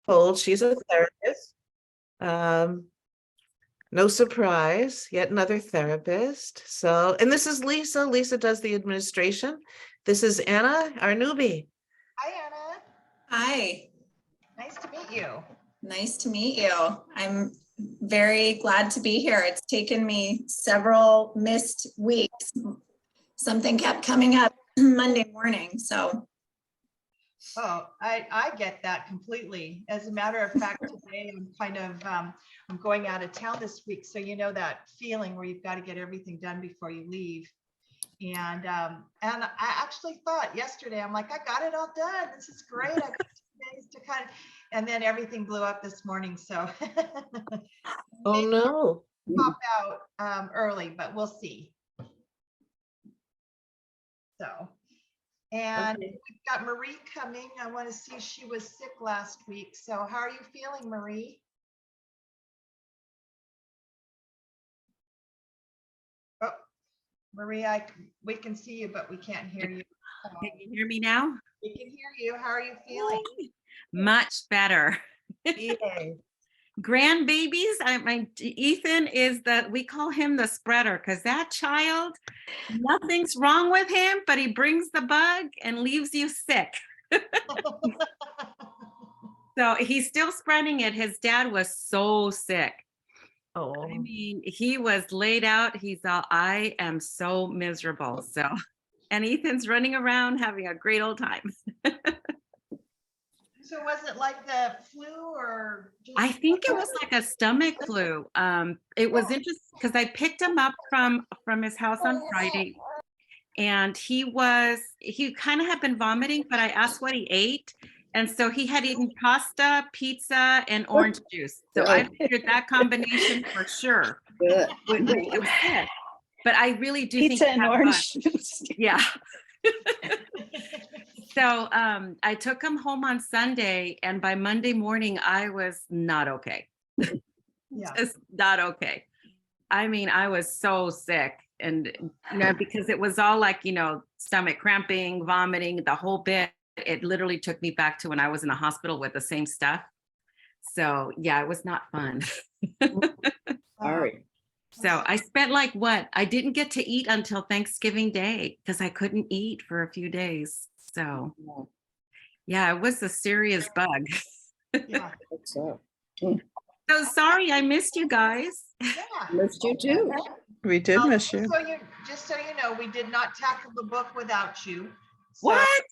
told she's a therapist. No surprise, yet another therapist. So, and this is Lisa. Lisa does the administration. This is Anna, our newbie. Hi, Anna. Hi, Nice to meet you. nice to meet you. I'm very glad to be here. It's taken me several missed weeks. Something kept coming up Monday morning, so. Oh, I get that completely. As a matter of fact, today I'm kind of, I'm going out of town this week. So you know that feeling where you've got to get everything done before you leave. And I actually thought yesterday, I'm like, I got it all done. This is great. I got 2 days to kind of, and then everything blew up this morning. So Oh, maybe no. pop out early, but we'll see. So, and Okay. we've got Marie coming. I want to see, she was sick last week. So how are you feeling, Marie? Oh, Marie, we can see you, but we can't hear you. Can you hear me now? We can hear you. How are you feeling? Much better. Yay. Grandbabies, my Ethan is we call him the spreader because that child, nothing's wrong with him, but he brings the bug and leaves you sick. So he's still spreading it. His dad was so sick. Oh, I mean, he was laid out. He's all, I am so miserable. So, and Ethan's running around having a great old time. So was it like the flu or? Just I think it was like a stomach flu. It was interesting because I picked him up from his house on Friday, and he kind of had been vomiting, but I asked what he ate. And so he had eaten pasta, pizza, and orange juice. So I figured that combination for sure. Good. It was it. But I really do think Pizza he and had orange fun. juice. Yeah. So I took him home on Sunday, and by Monday morning, I was not okay. Yeah. Just not okay. I mean, I was so sick, and because it was all like, stomach cramping, vomiting, the whole bit. It literally took me back to when I was in the hospital with the same stuff. So yeah, it was not fun. Sorry. So I spent I didn't get to eat until Thanksgiving Day because I couldn't eat for a few days. So yeah, it was a serious bug. Yeah. So, So sorry, I missed you guys. Yeah. missed you too. we did miss you. Just so you know, we did not tackle the book without you. So, What?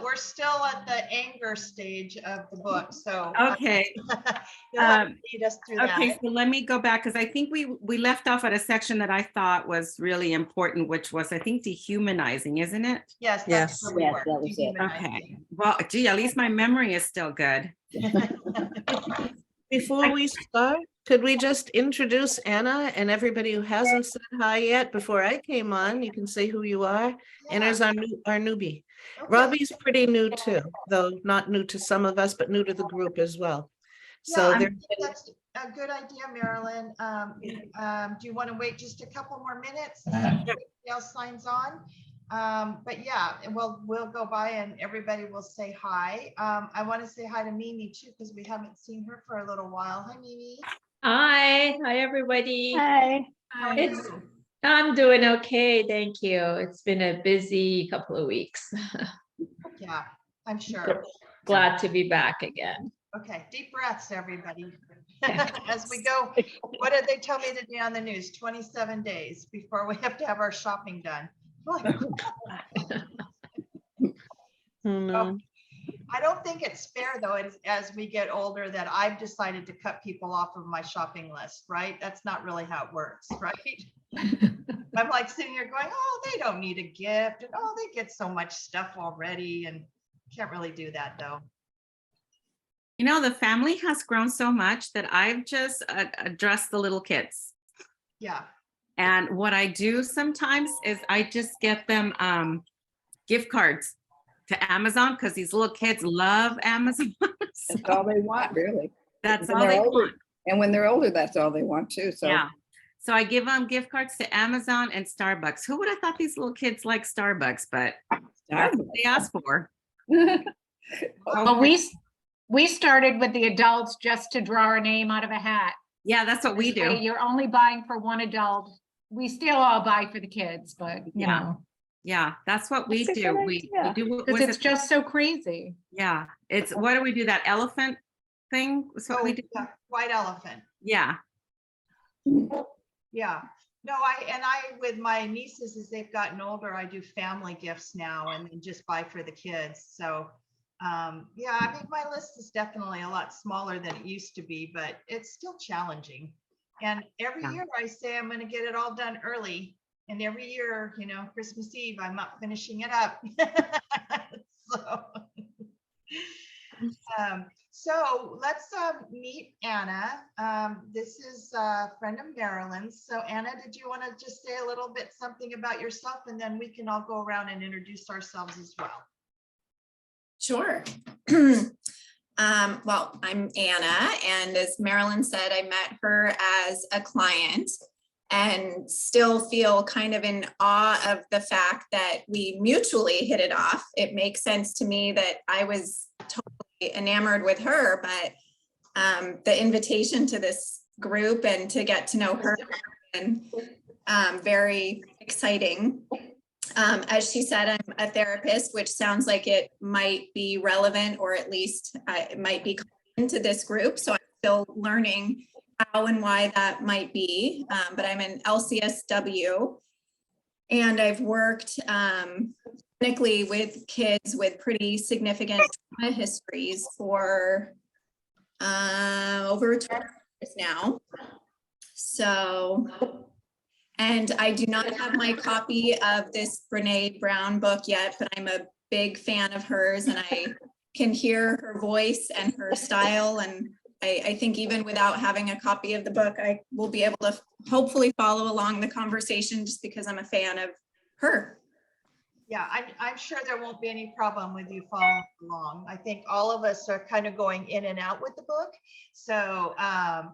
we're still at the anger stage of the book. So Okay. you'll have to lead us through Okay, that. so let me go back because I think we left off at a section that I thought was really important, which was, I think, dehumanizing, isn't it? Yes. Yes. That's where we Yes, were. that was it. Okay. Well, gee, at least my memory is still good. Before we start, could we just introduce Anna and everybody who hasn't said hi yet before I came on? You can say who you are. Anna's our newbie. Okay. Robbie's pretty new too, though not new to some of us, but new to the group as well. So I there. think that's a good idea, Marilyn. Do you want to wait just a couple more minutes? Everybody else signs on. But yeah, we'll go by and everybody will say hi. I want to say hi to Mimi too, because we haven't seen her for a little while. Hi, Mimi. Hi everybody. Hi. How are It's- you? I'm doing okay, thank you. It's been a busy couple of weeks. Yeah, I'm sure. Glad to be back again. Okay, deep breaths, everybody. As we go, what did they tell me today on the news? 27 days before we have to have our shopping done. Oh, no. I don't think it's fair though, as we get older, that I've decided to cut people off of my shopping list, right? That's not really how it works, right? I'm like sitting here going, oh, they don't need a gift, and oh, they get so much stuff already, and can't really do that though. The family has grown so much that I've just addressed the little kids. Yeah. And what I do sometimes is I just get them gift cards to Amazon because these little kids love Amazon. So That's all they want, really. that's When all they're they older- want. And when they're older, that's all they want too. So Yeah. So I give them gift cards to Amazon and Starbucks. Who would have thought these little kids like Starbucks? But that's what they asked for. Oh, Well, We started with the adults just to draw our name out of a hat. Yeah, that's what we This way do. You're only buying for one adult. We still all buy for the kids, but you Yeah. know, Yeah, that's what we That's a do. good We idea. do, what because was it's it? just so crazy. Yeah, it's, what do we do? That elephant thing? Is what we Oh, do? yeah, white elephant. Yeah, Yeah. No, with my nieces, as they've gotten older, I do family gifts now and then just buy for the kids. So, yeah, I mean, my list is definitely a lot smaller than it used to be, but it's still challenging. And every Yeah. year I say I'm going to get it all done early. And every year, you know, Christmas Eve, I'm not finishing it up. So, so let's meet Anna. This is a friend of Marilyn's. So Anna, did you want to just say a little bit something about yourself, and then we can all go around and introduce ourselves as well? Sure. Well, I'm Anna, and as Marilyn said, I met her as a client and still feel kind of in awe of the fact that we mutually hit it off. It makes sense to me that I was totally enamored with her, but the invitation to this group and to get to know her and very exciting. As she said, I'm a therapist, which sounds like it might be relevant, or at least it might be into this group. So I'm still learning how and why that might be. But I'm an LCSW, and I've worked clinically with kids with pretty significant trauma histories for over 20 years now. So, and I do not have my copy of this Brene Brown book yet, but I'm a big fan of hers, and I can hear her voice and her style. And I think even without having a copy of the book, I will be able to hopefully follow along the conversation just because I'm a fan of her. Yeah, I'm sure there won't be any problem with you following along. I think all of us are kind of going in and out with the book. So,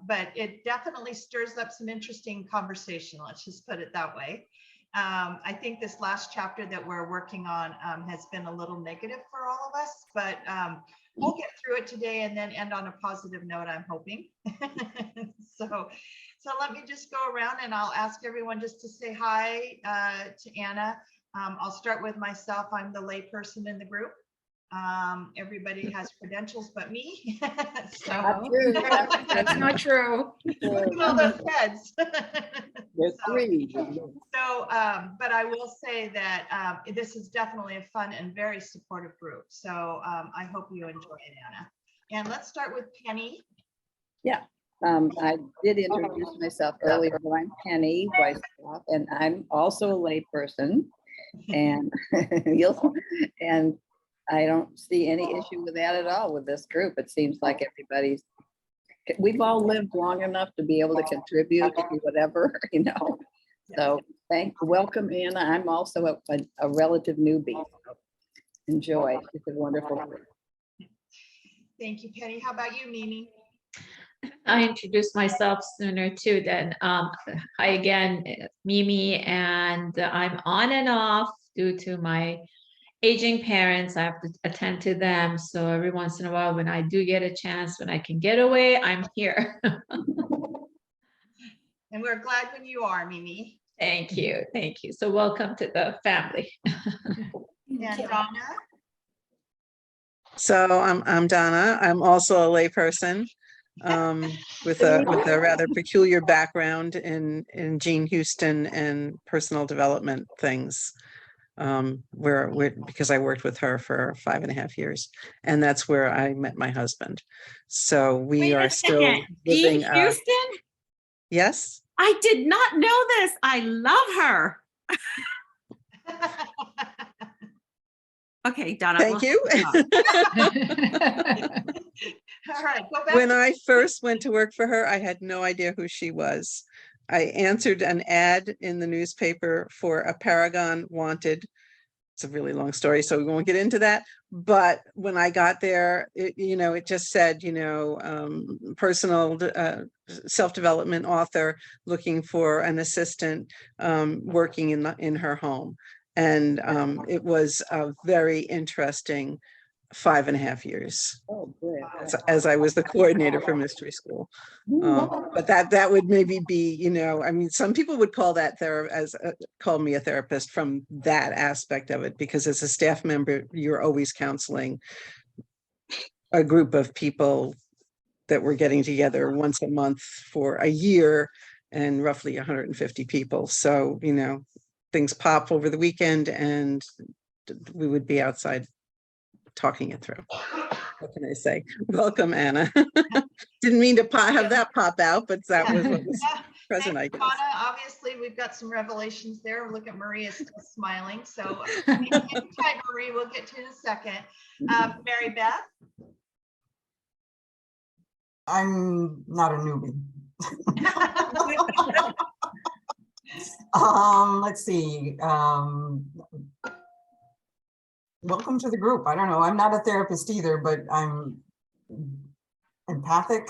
but it definitely stirs up some interesting conversation. Let's just put it that way. I think this last chapter that we're working on has been a little negative for all of us, but we'll get through it today and then end on a positive note, I'm hoping. So let me just go around and I'll ask everyone just to say hi to Anna. I'll start with myself. I'm the lay person in the group. Everybody has credentials but me. So Not true. That's not true. look at all those heads. There's three. So, but I will say that this is definitely a fun and very supportive group. So I hope you enjoy it, Anna. And let's start with Penny. I did introduce myself earlier, but I'm Penny Weisskopf, and I'm also a layperson. And and I don't see any issue with that at all with this group. It seems like we've all lived long enough to be able to contribute to whatever, you know. So welcome, Anna. I'm also a relative newbie. So enjoy. It's a wonderful group. Thank you, Penny. How about you, Mimi? I introduced myself sooner too. Then hi again, Mimi, and I'm on and off due to my aging parents. I have to attend to them. So every once in a while, when I do get a chance, when I can get away, I'm here. And we're glad when you are, Mimi. Thank you. Thank you. So welcome to the family. And Donna. So I'm Donna. I'm also a layperson with a rather peculiar background in Gene Houston and personal development things. Because I worked with her for 5.5 years, and that's where I met my husband. So we Wait a are still second. living. Jean Houston? Yes. I did not know this. I love her. Okay, Donna. Thank you. All right, go back. When I first went to work for her, I had no idea who she was. I answered an ad in the newspaper for a Paragon wanted. It's a really long story, so we won't get into that. But when I got there, it just said, personal self-development author looking for an assistant working in her home. And it was a very interesting 5.5 years Oh, good. as I was the coordinator for mystery school. But that would maybe be, you know, I mean, some people would call that call me a therapist from that aspect of it, because as a staff member, you're always counseling a group of people that were getting together once a month for a year, and roughly 150 people. So, you know, things pop over the weekend and we would be outside talking it through. What can I say? Welcome, Anna. Didn't mean to have that pop out, but that was what was present, I Thanks, guess. Donna. Obviously, we've got some revelations there. Look at Maria still smiling. So hang tight, Marie. We'll get to you in a second. Mary Beth. I'm not a newbie. Let's see. Welcome to the group. I don't know. I'm not a therapist either, but I'm empathic.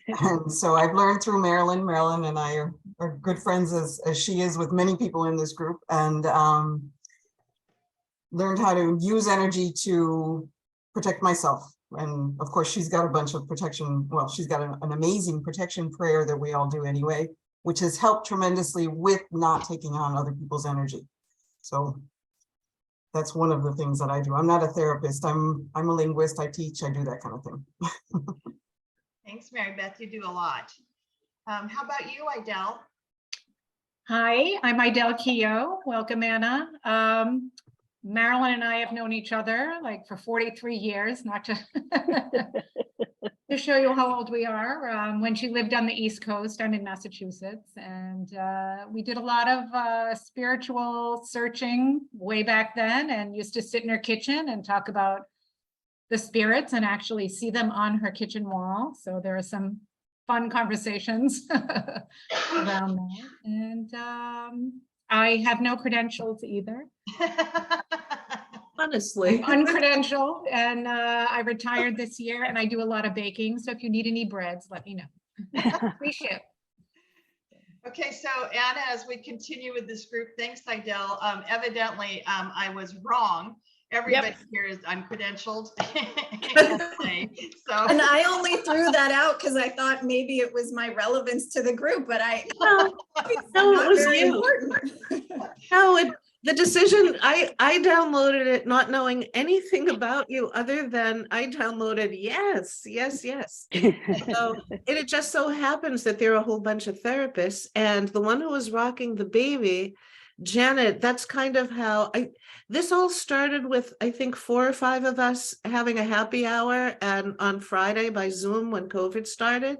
And so I've learned through Marilyn. Marilyn and I are good friends as she is with many people in this group, and learned how to use energy to protect myself. And of course, she's got a bunch of protection. Well, she's got an amazing protection prayer that we all do anyway, which has helped tremendously with not taking on other people's energy. So that's one of the things that I do. I'm not a therapist. I'm a linguist. I teach. I do that kind of thing. Thanks, Mary Beth. You do a lot. How about you, Idel? Hi, I'm Idel Keogh. Welcome, Anna. Marilyn and I have known each other like for 43 years, not to, to show you how old we are. When she lived on the East Coast, I'm in Massachusetts, and we did a lot of spiritual searching way back then, and used to sit in her kitchen and talk about the spirits and actually see them on her kitchen wall. So there are some fun conversations around that. And I have no credentials either. Honestly. I'm uncredentialed, and I retired this year, and I do a lot of baking. So if you need any breads, let me know. Free ship. Okay, so Anna, as we continue with this group, thanks, Idel. Evidently, I was wrong. Everybody here is uncredentialed. So, And I only threw that out because I thought maybe it was my relevance to the group, but No, it's no, it not was very you. important. No, the decision, I downloaded it not knowing anything about you other than I downloaded yes. So it just so happens that there are a whole bunch of therapists, and the one who was rocking the baby, Janet, that's kind of how this all started with, I think 4 or 5 of us having a happy hour and on Friday by Zoom when COVID started.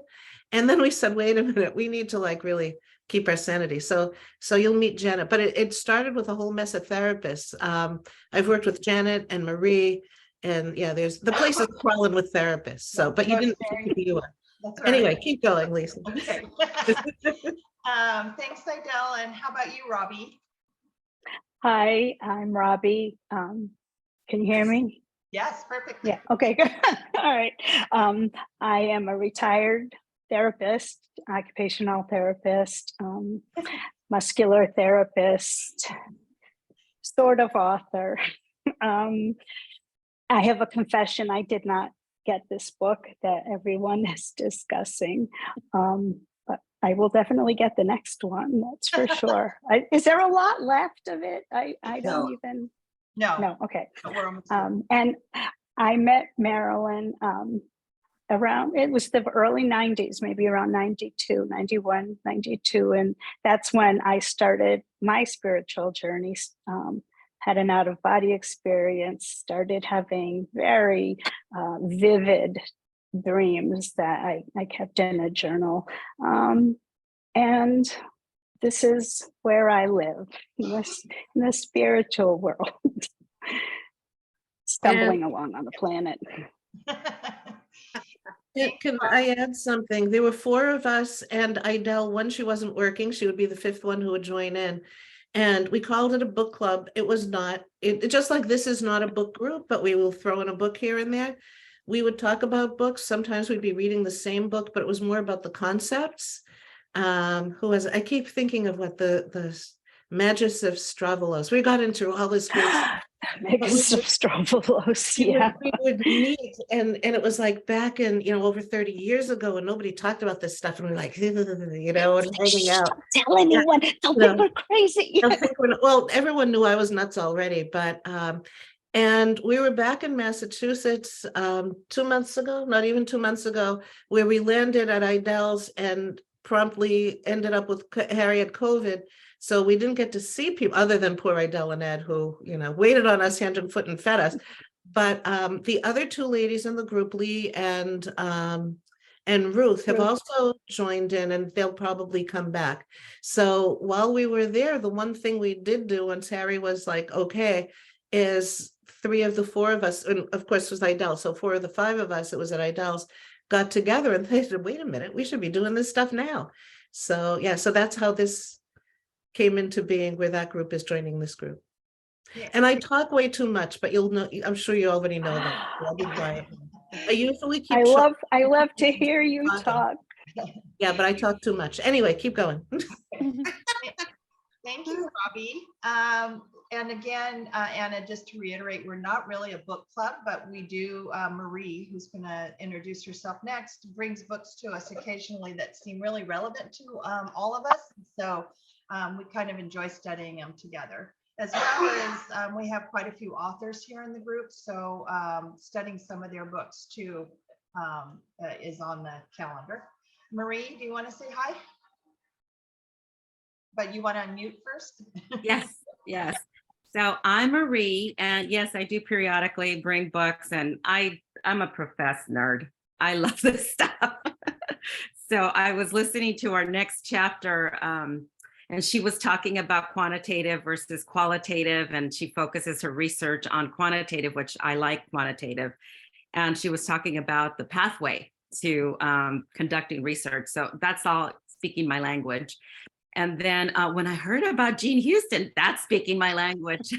And then we said, wait a minute, we need to like really keep our sanity. So you'll meet Janet, but it started with a whole mess of therapists. I've worked with Janet and Marie, and yeah, there's the place is crawling with therapists. So, but you didn't who you are. that's right. Anyway, keep going, Lisa. Okay. Thanks, Idel. And how about you, Robbie? Hi, I'm Robbie. Can you hear me? Yes, perfect. Yeah, okay, good. All right. I am a retired therapist, occupational therapist, muscular therapist, sort of author. I have a confession. I did not get this book that everyone is discussing. But I will definitely get the next one, that's for sure. Is there a lot left of it? I don't even. No, okay. We're almost And I met Marilyn around, it was the early 90s, maybe around 92, 91, 92. And that's when I started my spiritual journey, had an out-of-body experience, started having very vivid dreams that I kept in a journal. And this is where I live, in the spiritual world, stumbling along on the planet. Can I add something? There were 4 of us, and Idel, when she wasn't working, she would be the 5th one who would join in. And we called it a book club. It was not, it just like this is not a book group, but we will throw in a book here and there. We would talk about books. Sometimes we'd be reading the same book, but it was more about the concepts. I keep thinking of what the Magus of Stravalos. We got into all this Megastrophos, yeah. We would meet and it was like back in, over 30 years ago and nobody talked about this stuff and we're like, and hanging out. Don't tell anyone. They'll Yeah. think we're crazy. I think well, everyone knew I was nuts already, but and we were back in Massachusetts 2 months ago, not even 2 months ago, where we landed at Idell's and promptly ended up with Harry had COVID. So we didn't get to see people other than poor Idell and Ed, who, waited on us hand and foot and fed us. But the other two ladies in the group, Lee and Ruth, have Ruth. also joined in and they'll probably come back. So while we were there, the one thing we did do once Harry was like, okay, is 3 of the 4 of us, and of course it was Idell, so 4 of the 5 of us, it was at Idell's, got together and they said, wait a minute, we should be doing this stuff now. So yeah, so that's how this came into being, where that group is joining this group. Yeah. And I talk way too much, but you'll know, I'm sure you already know that. So I'll be quiet. I usually keep I love to hear you talking. talk. Yeah, but I talk too much. Anyway, keep going. Thank you, Robbie. And again, Anna, just to reiterate, we're not really a book club, but we do, Marie, who's going to introduce herself next, brings books to us occasionally that seem really relevant to all of us. So we kind of enjoy studying them together, as well as we have quite a few authors here in the group. So studying some of their books too is on the calendar. Marie, do you want to say hi? But you want to unmute first? Yes. So I'm Marie, and yes, I do periodically bring books, and I'm a professed nerd. I love this stuff. So I was listening to our next chapter, and she was talking about quantitative versus qualitative, and she focuses her research on quantitative, which I like quantitative. And she was talking about the pathway to conducting research. So that's all speaking my language. And then when I heard about Jean Houston, that's speaking my language.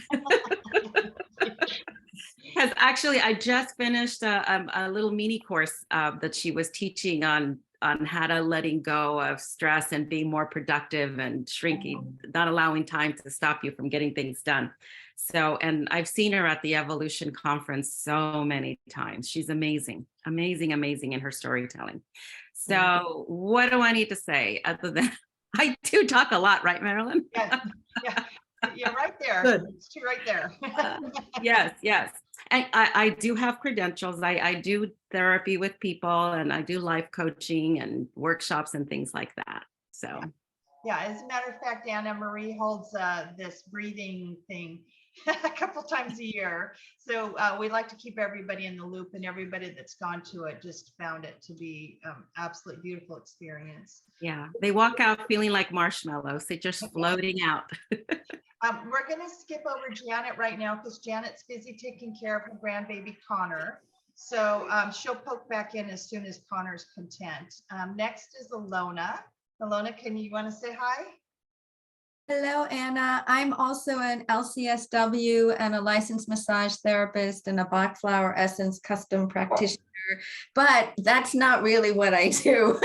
Because actually, I just finished a little mini course that she was teaching on how to letting go of stress and being more productive and shrinking, not allowing time to stop you from getting things done. So, and I've seen her at the Evolution Conference so many times. She's amazing, amazing, amazing in her storytelling. So what do I need to say other than I do talk a lot, right, Marilyn? Yeah, you're right there. Good. It's two right there. Yes. And I do have credentials. I do therapy with people, and I do life coaching and workshops and things like that. So. Yeah, as a matter of fact, Anna Marie holds this breathing thing a couple times a year. So we like to keep everybody in the loop, and everybody that's gone to it just found it to be absolutely beautiful experience. Yeah, they walk out feeling like marshmallows. They're just floating out. We're going to skip over Janet right now because Janet's busy taking care of her grandbaby Connor. So she'll poke back in as soon as Connor's content. Next is Ilona. Ilona, you want to say hi? Hello, Anna. I'm also an LCSW and a licensed massage therapist and a Bach Flower Essence custom practitioner, but that's not really what I do.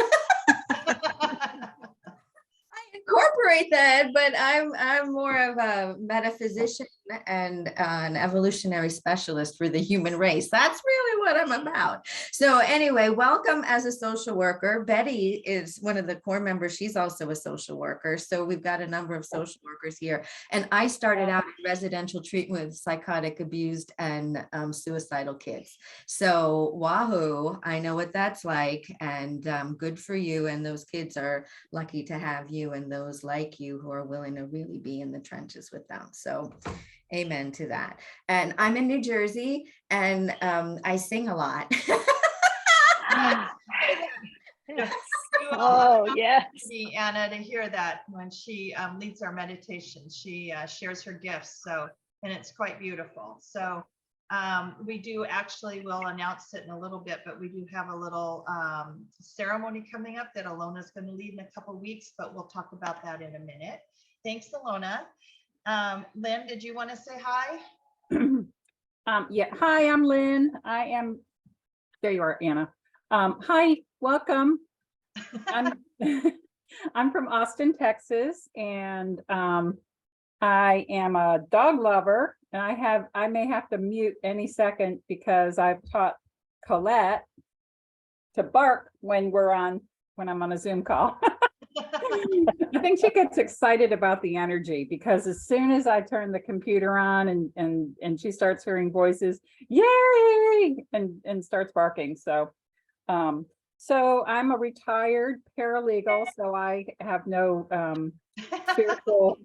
Incorporate that, but I'm more of a metaphysician and an evolutionary specialist for the human race. That's really what I'm about. So anyway, welcome as a social worker. Betty is one of the core members. She's also a social worker. So we've got a number of social workers here. And I started out in residential treatment with psychotic abused and suicidal kids. So wahoo, I know what that's like, and good for you. And those kids are lucky to have you and those like you who are willing to really be in the trenches with them. So amen to that. And I'm in New Jersey, and I sing a lot. Oh, yes. Anna, to hear that when she leads our meditation, she shares her gifts. So, and it's quite beautiful. So we do actually, we'll announce it in a little bit, but we do have a little ceremony coming up that Ilona's going to lead in a couple of weeks, but we'll talk about that in a minute. Thanks, Ilona. Lynn, did you want to say hi? Yeah. Hi, I'm Lynn. There you are, Anna. Hi, welcome. I'm from Austin, Texas, and I am a dog lover And I may have to mute any second because I've taught Colette to bark when I'm on a Zoom call. I think she gets excited about the energy because as soon as I turn the computer on and she starts hearing voices, yay, and starts barking. So I'm a retired paralegal, so I have no spiritual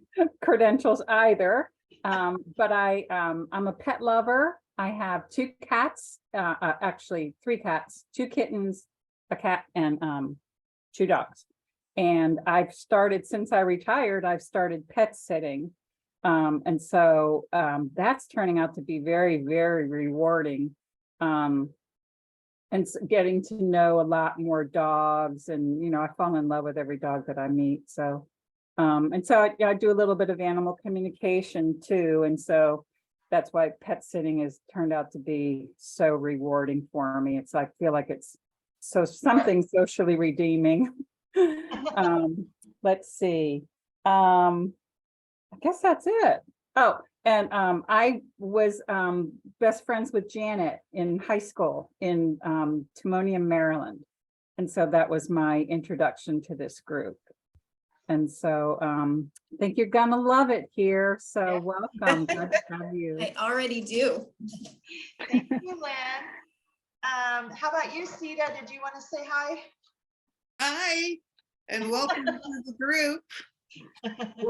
credentials either. But I'm a pet lover. I have 2 cats, actually 3 cats, 2 kittens, a cat, and 2 dogs. And since I retired, I've started pet sitting. And so that's turning out to be very, very rewarding. And getting to know a lot more dogs, and I fall in love with every dog that I meet. So and so I do a little bit of animal communication too. And so that's why pet sitting has turned out to be so rewarding for me. It's like, I feel like it's something socially redeeming. Let's see. I guess that's it. Oh, and I was best friends with Janet in high school in Timonium, Maryland. And so that was my introduction to this group. And so I think you're gonna love it here. So welcome. Glad to have you. I already do. Thank you, Lynn. How about you, Sita? Did you want to say hi? Hi, and welcome to the group.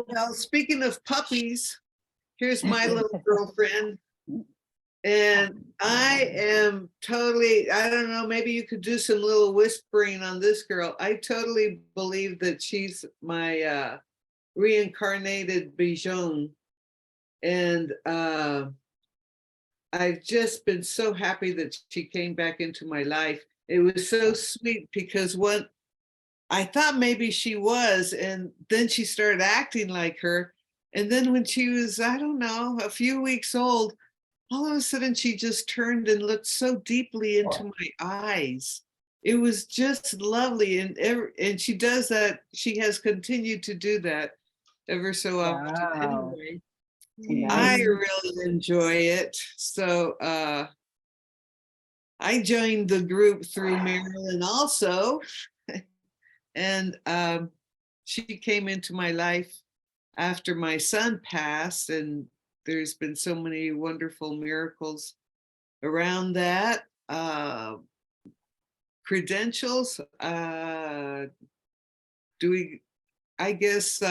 Well, speaking of puppies, here's my little girlfriend. And I am totally, I don't know, maybe you could do some little whispering on this girl. I totally believe that she's my reincarnated Bichon. And I've just been so happy that she came back into my life. It was so sweet because I thought maybe she was, and then she started acting like her. And then when she was, I don't know, a few weeks old, all of a sudden she just turned and looked so deeply into my eyes. It was just lovely. And she does that. She has continued to do that ever so often. Wow. Anyway, I really enjoy it. So I joined the group through Marilyn also. And she came into my life after my son passed, and there's been so many wonderful miracles around that. Credentials, I guess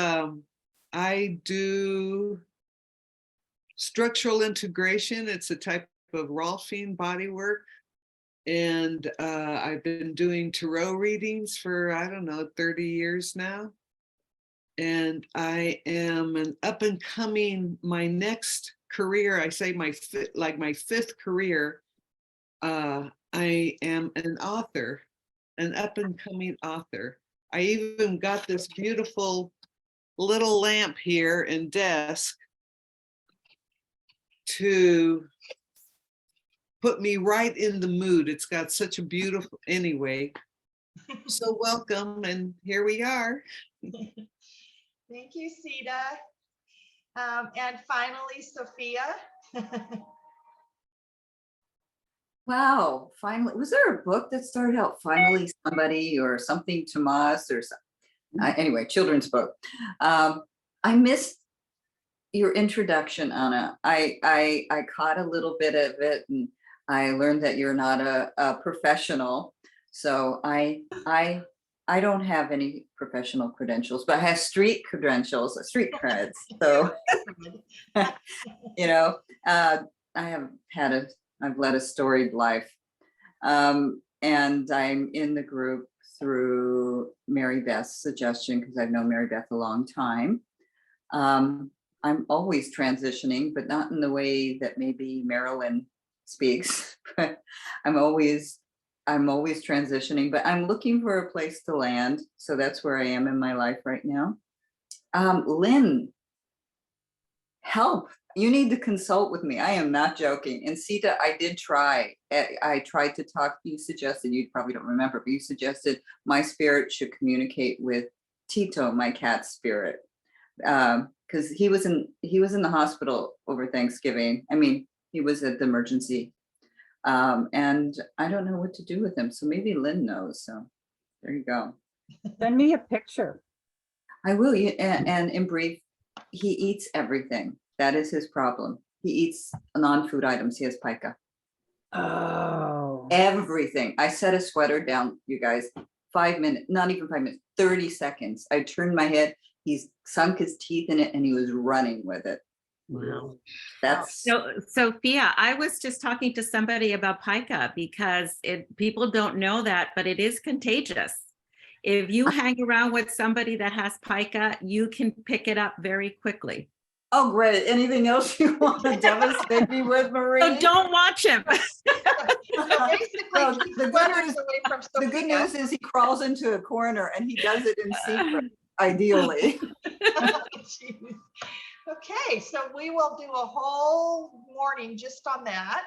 I do structural integration. It's a type of Rolfing body work. And I've been doing tarot readings for, I don't know, 30 years now. And I am an up and coming, my next career, I say my 5th career, I am an author, an up and coming author. I even got this beautiful little lamp here and desk to put me right in the mood. It's got such a beautiful, anyway. So welcome, and here we are. Thank you, Sita. And finally, Sophia. Wow, finally, was there a book that started out Finally Somebody or something Tomas or something? Anyway, children's book. I missed your introduction, Anna. I caught a little bit of it, and I learned that you're not a professional. So I don't have any professional credentials, but I have street credentials, street creds. So, I've led a storied life. And I'm in the group through Mary Beth's suggestion, because I've known Mary Beth a long time. I'm always transitioning, but not in the way that maybe Marilyn speaks, but I'm always transitioning, but I'm looking for a place to land. So that's where I am in my life right now. Lynn, help. You need to consult with me. I am not joking. And Sita, I did try. I tried to talk. You suggested, you probably don't remember, but you suggested my spirit should communicate with Tito, my cat spirit. because he was in the hospital over Thanksgiving. I mean, he was at the emergency. And I don't know what to do with him. So maybe Lynn knows. So there you go. Send me a picture. I will. And in brief, he eats everything. That is his problem. He eats non-food items. He has pica. Oh. Everything. I set a sweater down, you guys, 5 minutes, not even 5 minutes, 30 seconds. I turned my head. He's sunk his teeth in it and he was running with it. Wow. That's So, Sophia, I was just talking to somebody about pica because people don't know that, but it is contagious. If you hang around with somebody that has pica, you can pick it up very quickly. oh great. Anything else you want to devastate me with, Marie? So don't watch him. So basically, Well, keep the good sweaters news- away from The good Sophia. news is he crawls into a corner and he does it in secret, ideally. Jeez. Okay, so we will do a whole morning just on that.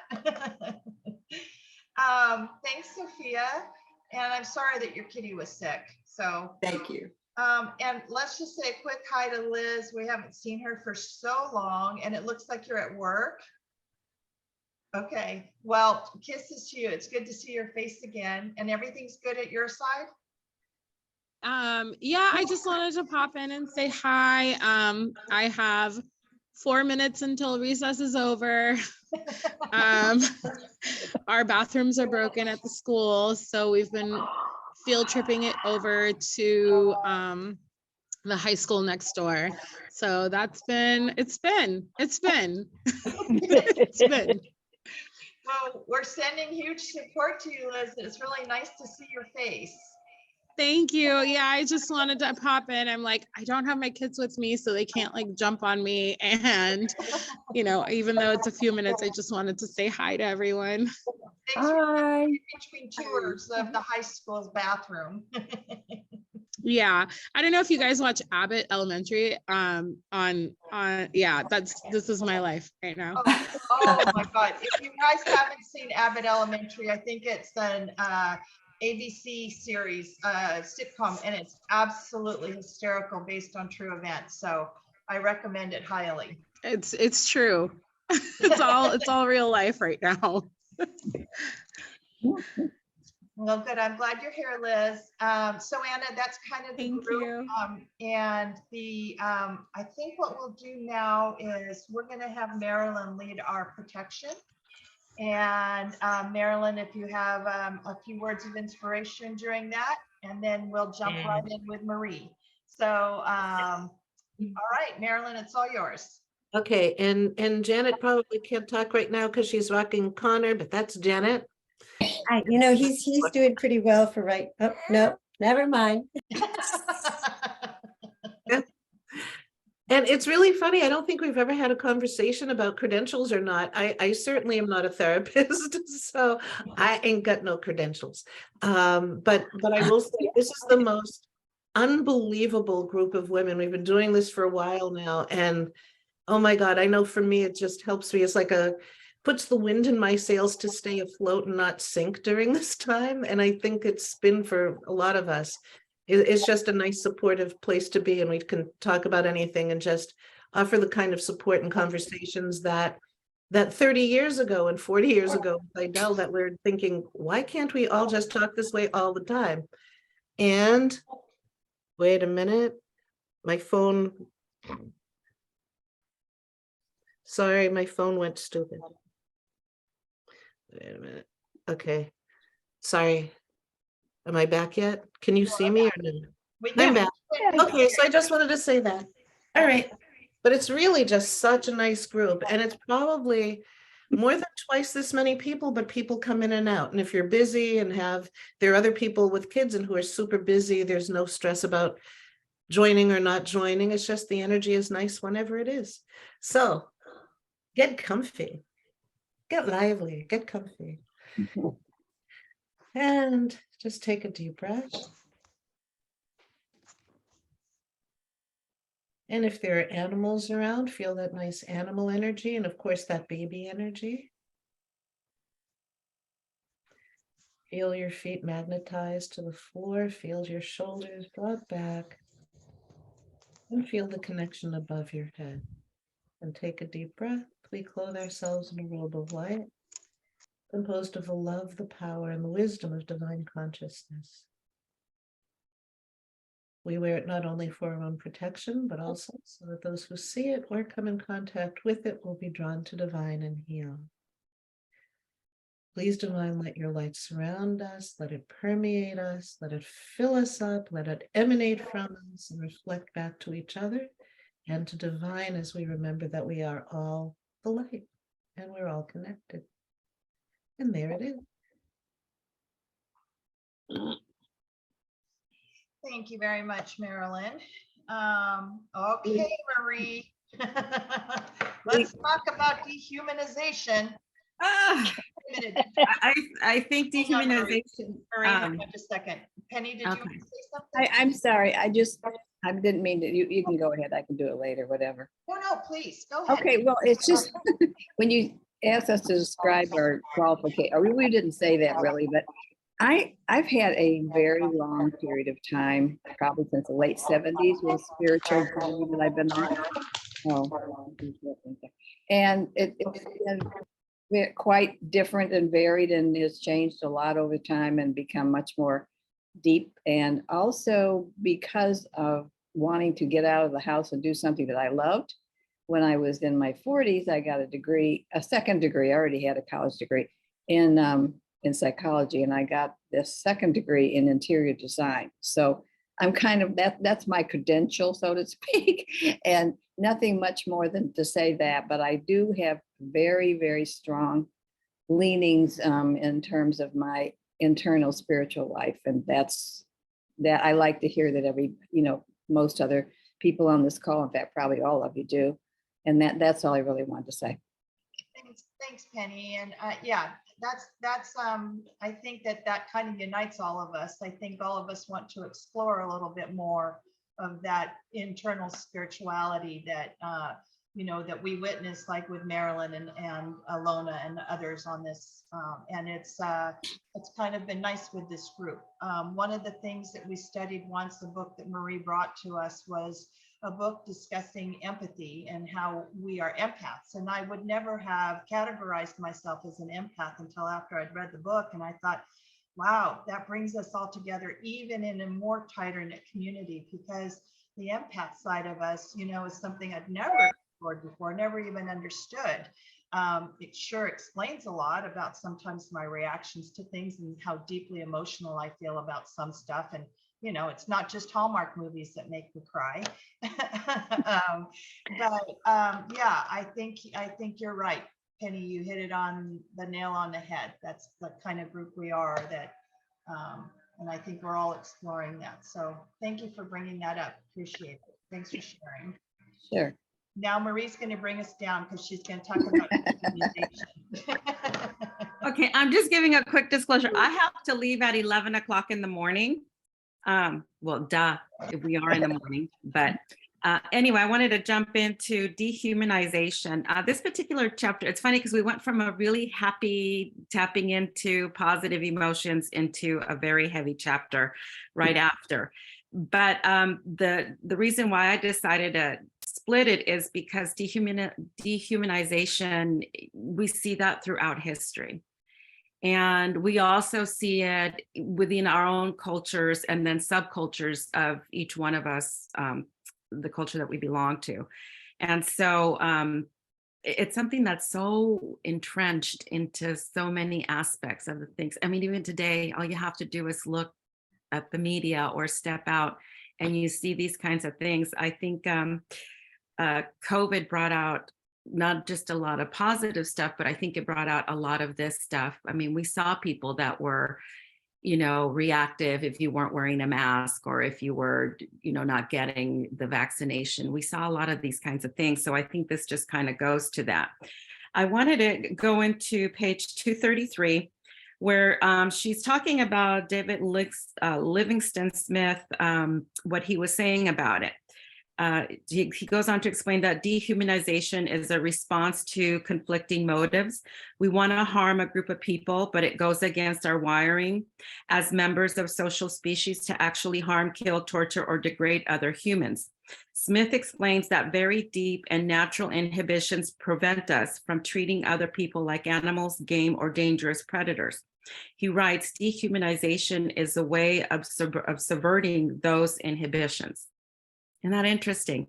Thanks, Sophia. And I'm sorry that your kitty was sick. So, Thank you. and let's just say a quick hi to Liz. We haven't seen her for so long, and it looks like you're at work. Okay, well, kisses to you. It's good to see your face again. And everything's good at your side? Yeah, I just wanted to pop in and say hi. I have 4 minutes until recess is over. Our bathrooms are broken at the school, so we've been field tripping it over to the high school next door. So it's been. Well, we're sending huge support to you, Liz. It's really nice to see your face. Thank you. Yeah, I just wanted to pop in. I'm like, I don't have my kids with me, so they can't like jump on me. And, even though it's a few minutes, I just wanted to say hi to everyone. Thanks for between tours of the high school's bathroom. Yeah. I don't know if you guys watch Abbott Elementary this is my life right now. Oh my God. If you guys haven't seen Abbott Elementary, I think it's an ABC series, sitcom, and it's absolutely hysterical based on true events. So I recommend it highly. It's true. It's all real life right now. Well, good. I'm glad you're here, Liz. So Anna, that's kind of the Thank group. you. And I think what we'll do now is we're going to have Marilyn lead our protection. And Marilyn, if you have a few words of inspiration during that, and then we'll jump right in with Marie. So, all right, Marilyn, it's all yours. Okay, and Janet probably can't talk right now because she's rocking Connor, but that's Janet. He's doing pretty well for right. Oh, no, never mind. And it's really funny. I don't think we've ever had a conversation about credentials or not. I certainly am not a therapist, so I ain't got no credentials. But I will say this is the most unbelievable group of women. We've been doing this for a while now, and oh my God, I know for me it just helps me. It's like puts the wind in my sails to stay afloat and not sink during this time. And I think it's been for a lot of us. It's just a nice supportive place to be, and we can talk about anything and just offer the kind of support and conversations that 30 years ago and 40 years ago with Idel, that we're thinking, why can't we all just talk this way all the time? And wait a minute, my phone. Sorry, my phone went stupid. Wait a minute. Okay. Sorry. Am I back yet? Can you see me or no? I'm back. Okay, so I just wanted to say that. All right. But it's really just such a nice group, and it's probably more than twice this many people, but people come in and out. And if you're busy and there are other people with kids and who are super busy, there's no stress about joining or not joining. It's just the energy is nice whenever it is. So get comfy, get lively, get comfy. And just take a deep breath. And if there are animals around, feel that nice animal energy, and of course that baby energy. Feel your feet magnetized to the floor, feel your shoulders brought back. And feel the connection above your head. And take a deep breath. We clothe ourselves in a robe of light, composed of the love, the power, and the wisdom of divine consciousness. We wear it not only for our own protection, but also so that those who see it or come in contact with it will be drawn to divine and heal. Please, divine, let your light surround us, let it permeate us, let it fill us up, let it emanate from us and reflect back to each other and to divine as we remember that we are all the light and we're all connected. And there it is. Thank you very much, Marilyn. Okay, Marie. Let's talk about dehumanization. I think dehumanization. Marie, hold on just a second. Penny, did you want to say something? I'm sorry. I didn't mean to. You can go ahead. I can do it later, whatever. No, please, go ahead. Okay, well, it's just when you asked us to describe our qualification, or we didn't say that really, but I've had a very long period of time, probably since the late 70s, with spiritual journey that I've been on. And it's been quite different and varied, and has changed a lot over time and become much more deep. And also because of wanting to get out of the house and do something that I loved. When I was in my 40s, I got a degree, a second degree. I already had a college degree in psychology, and I got this second degree in interior design. So I'm kind of that's my credential, so to speak, and nothing much more than to say that. But I do have very, very strong leanings in terms of my internal spiritual life, and that's that. I like to hear that most other people on this call, in fact, probably all of you do, and that's all I really wanted to say. Thanks, Penny, and yeah. That's I think that kind of unites all of us. I think all of us want to explore a little bit more of that internal spirituality that that we witness, like with Marilyn and Ilona and others on this, and it's kind of been nice with this group. One of the things that we studied once, the book that Marie brought to us, was a book discussing empathy and how we are empaths. And I would never have categorized myself as an empath until after I'd read the book. And I thought, wow, that brings us all together, even in a more tighter knit community, because the empath side of us, is something I'd never explored before, never even understood. It sure explains a lot about sometimes my reactions to things and how deeply emotional I feel about some stuff. And it's not just Hallmark movies that make me cry. Yeah, I think you're right, Penny. You hit it on the nail on the head. That's the kind of group we are. That, and I think we're all exploring that. So thank you for bringing that up. Appreciate it. Thanks for sharing. Sure. Now Marie's going to bring us down because she's going to talk about dehumanization. Okay, I'm just giving a quick disclosure. I have to leave at 11 o'clock in the morning. Well, duh, if we are in the morning, but anyway, I wanted to jump into dehumanization. This particular chapter, it's funny because we went from a really happy tapping into positive emotions into a very heavy chapter right after. But the reason why I decided to split it is because dehumanization, we see that throughout history. And we also see it within our own cultures and then subcultures of each one of us, the culture that we belong to. And so it's something that's so entrenched into so many aspects of the things. I mean, even today, all you have to do is look at the media or step out and you see these kinds of things. I think COVID brought out not just a lot of positive stuff, but I think it brought out a lot of this stuff. I mean, we saw people that were, reactive if you weren't wearing a mask or if you were, not getting the vaccination. We saw a lot of these kinds of things. So I think this just kind of goes to that. I wanted to go into page 233, where she's talking about David Livingston Smith, what he was saying about it. He goes on to explain that dehumanization is a response to conflicting motives. We want to harm a group of people, but it goes against our wiring as members of social species to actually harm, kill, torture, or degrade other humans. Smith explains that very deep and natural inhibitions prevent us from treating other people like animals, game, or dangerous predators. He writes, dehumanization is a way of subverting those inhibitions. Isn't that interesting?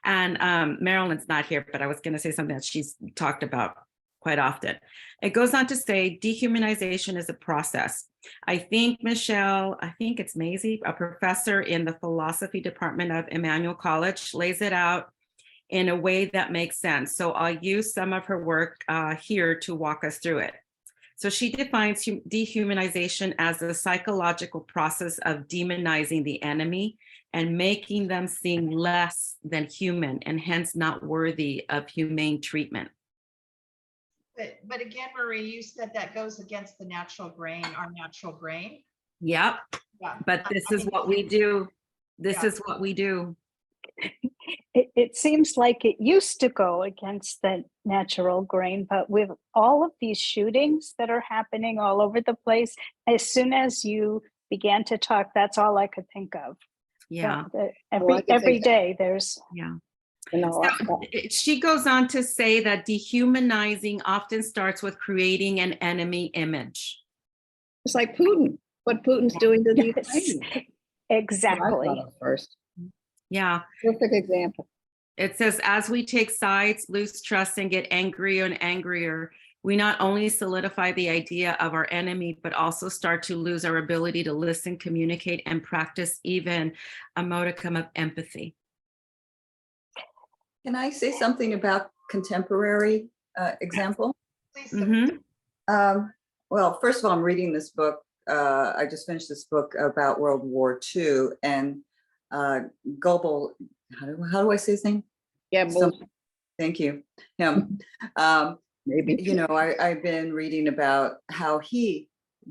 And Marilyn's not here, but I was going to say something that she's talked about quite often. It goes on to say, dehumanization is a process. I think Michelle, I think it's Maisie, a professor in the philosophy department of Emmanuel College, lays it out in a way that makes sense. So I'll use some of her work here to walk us through it. So she defines dehumanization as a psychological process of demonizing the enemy and making them seem less than human and hence not worthy of humane treatment. But again, Marie, you said that goes against the natural grain, our natural grain. Yep. Yeah. But this is what we do. This is what we do. It seems like it used to go against the natural grain, but with all of these shootings that are happening all over the place, as soon as you began to talk, that's all I could think of. Yeah. Every day there's. Yeah. So she goes on to say that dehumanizing often starts with creating an enemy image. It's like Putin, what Putin's doing to the Ukrainians. Exactly. First. Yeah. Perfect example. It says, as we take sides, lose trust, and get angrier and angrier, we not only solidify the idea of our enemy, but also start to lose our ability to listen, communicate, and practice even a modicum of empathy. Can I say something about contemporary example? Mm-hmm. Well, first of all, I'm reading this book. I just finished this book about World War II and Goebel. How do I say his name? Yeah, thank you. Him. Maybe. You know, I've been reading about how he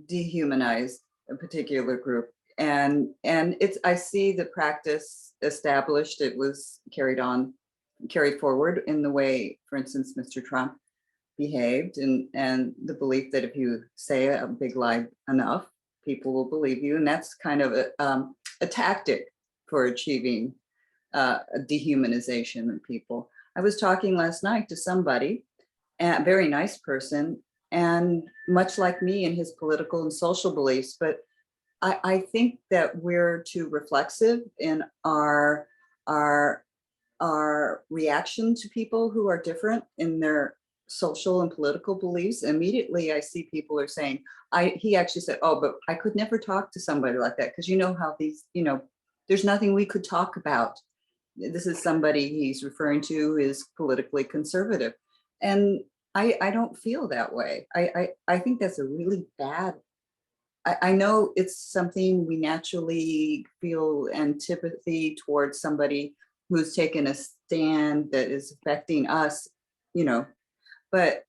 dehumanized a particular group, and it's, I see the practice established. It was carried forward in the way, for instance, Mr. Trump behaved, and the belief that if you say a big lie enough, people will believe you, and that's kind of a tactic for achieving a dehumanization of people. I was talking last night to somebody, a very nice person, and much like me in his political and social beliefs, but I think that we're too reflexive in our reaction to people who are different in their social and political beliefs. Immediately I see people are saying, he actually said, oh, but I could never talk to somebody like that, because you know how these, there's nothing we could talk about. This is somebody he's referring to who is politically conservative. And I don't feel that way. I think that's a really bad, I know it's something we naturally feel antipathy towards somebody who's taken a stand that is affecting us, but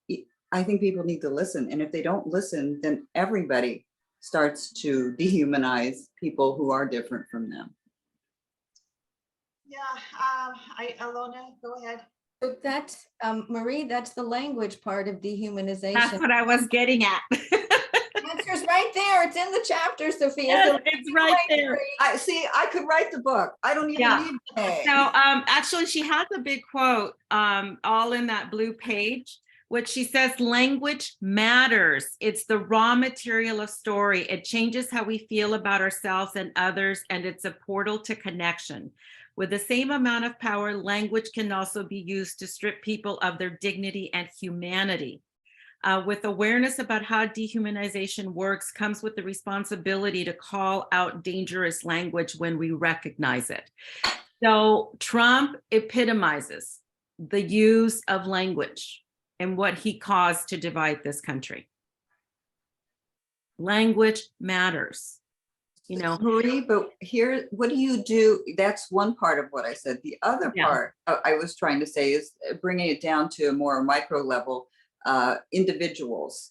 I think people need to listen. And if they don't listen, then everybody starts to dehumanize people who are different from them. Yeah, Ilona, go ahead. So that's, Marie, that's the language part of dehumanization. That's what I was getting at. Answer's right there. It's in the chapter, Sophia. Yes, So it's right there. I see, I could write the book. I don't even need to. So actually she has a big quote all in that blue page, which she says, language matters. It's the raw material of story. It changes how we feel about ourselves and others, and it's a portal to connection. With the same amount of power, language can also be used to strip people of their dignity and humanity. With awareness about how dehumanization works comes with the responsibility to call out dangerous language when we recognize it. So Trump epitomizes the use of language and what he caused to divide this country. Language matters. Marie, but here, what do you do? That's one part of what I said. The other part I was trying to say is bringing it down to a more micro level, individuals,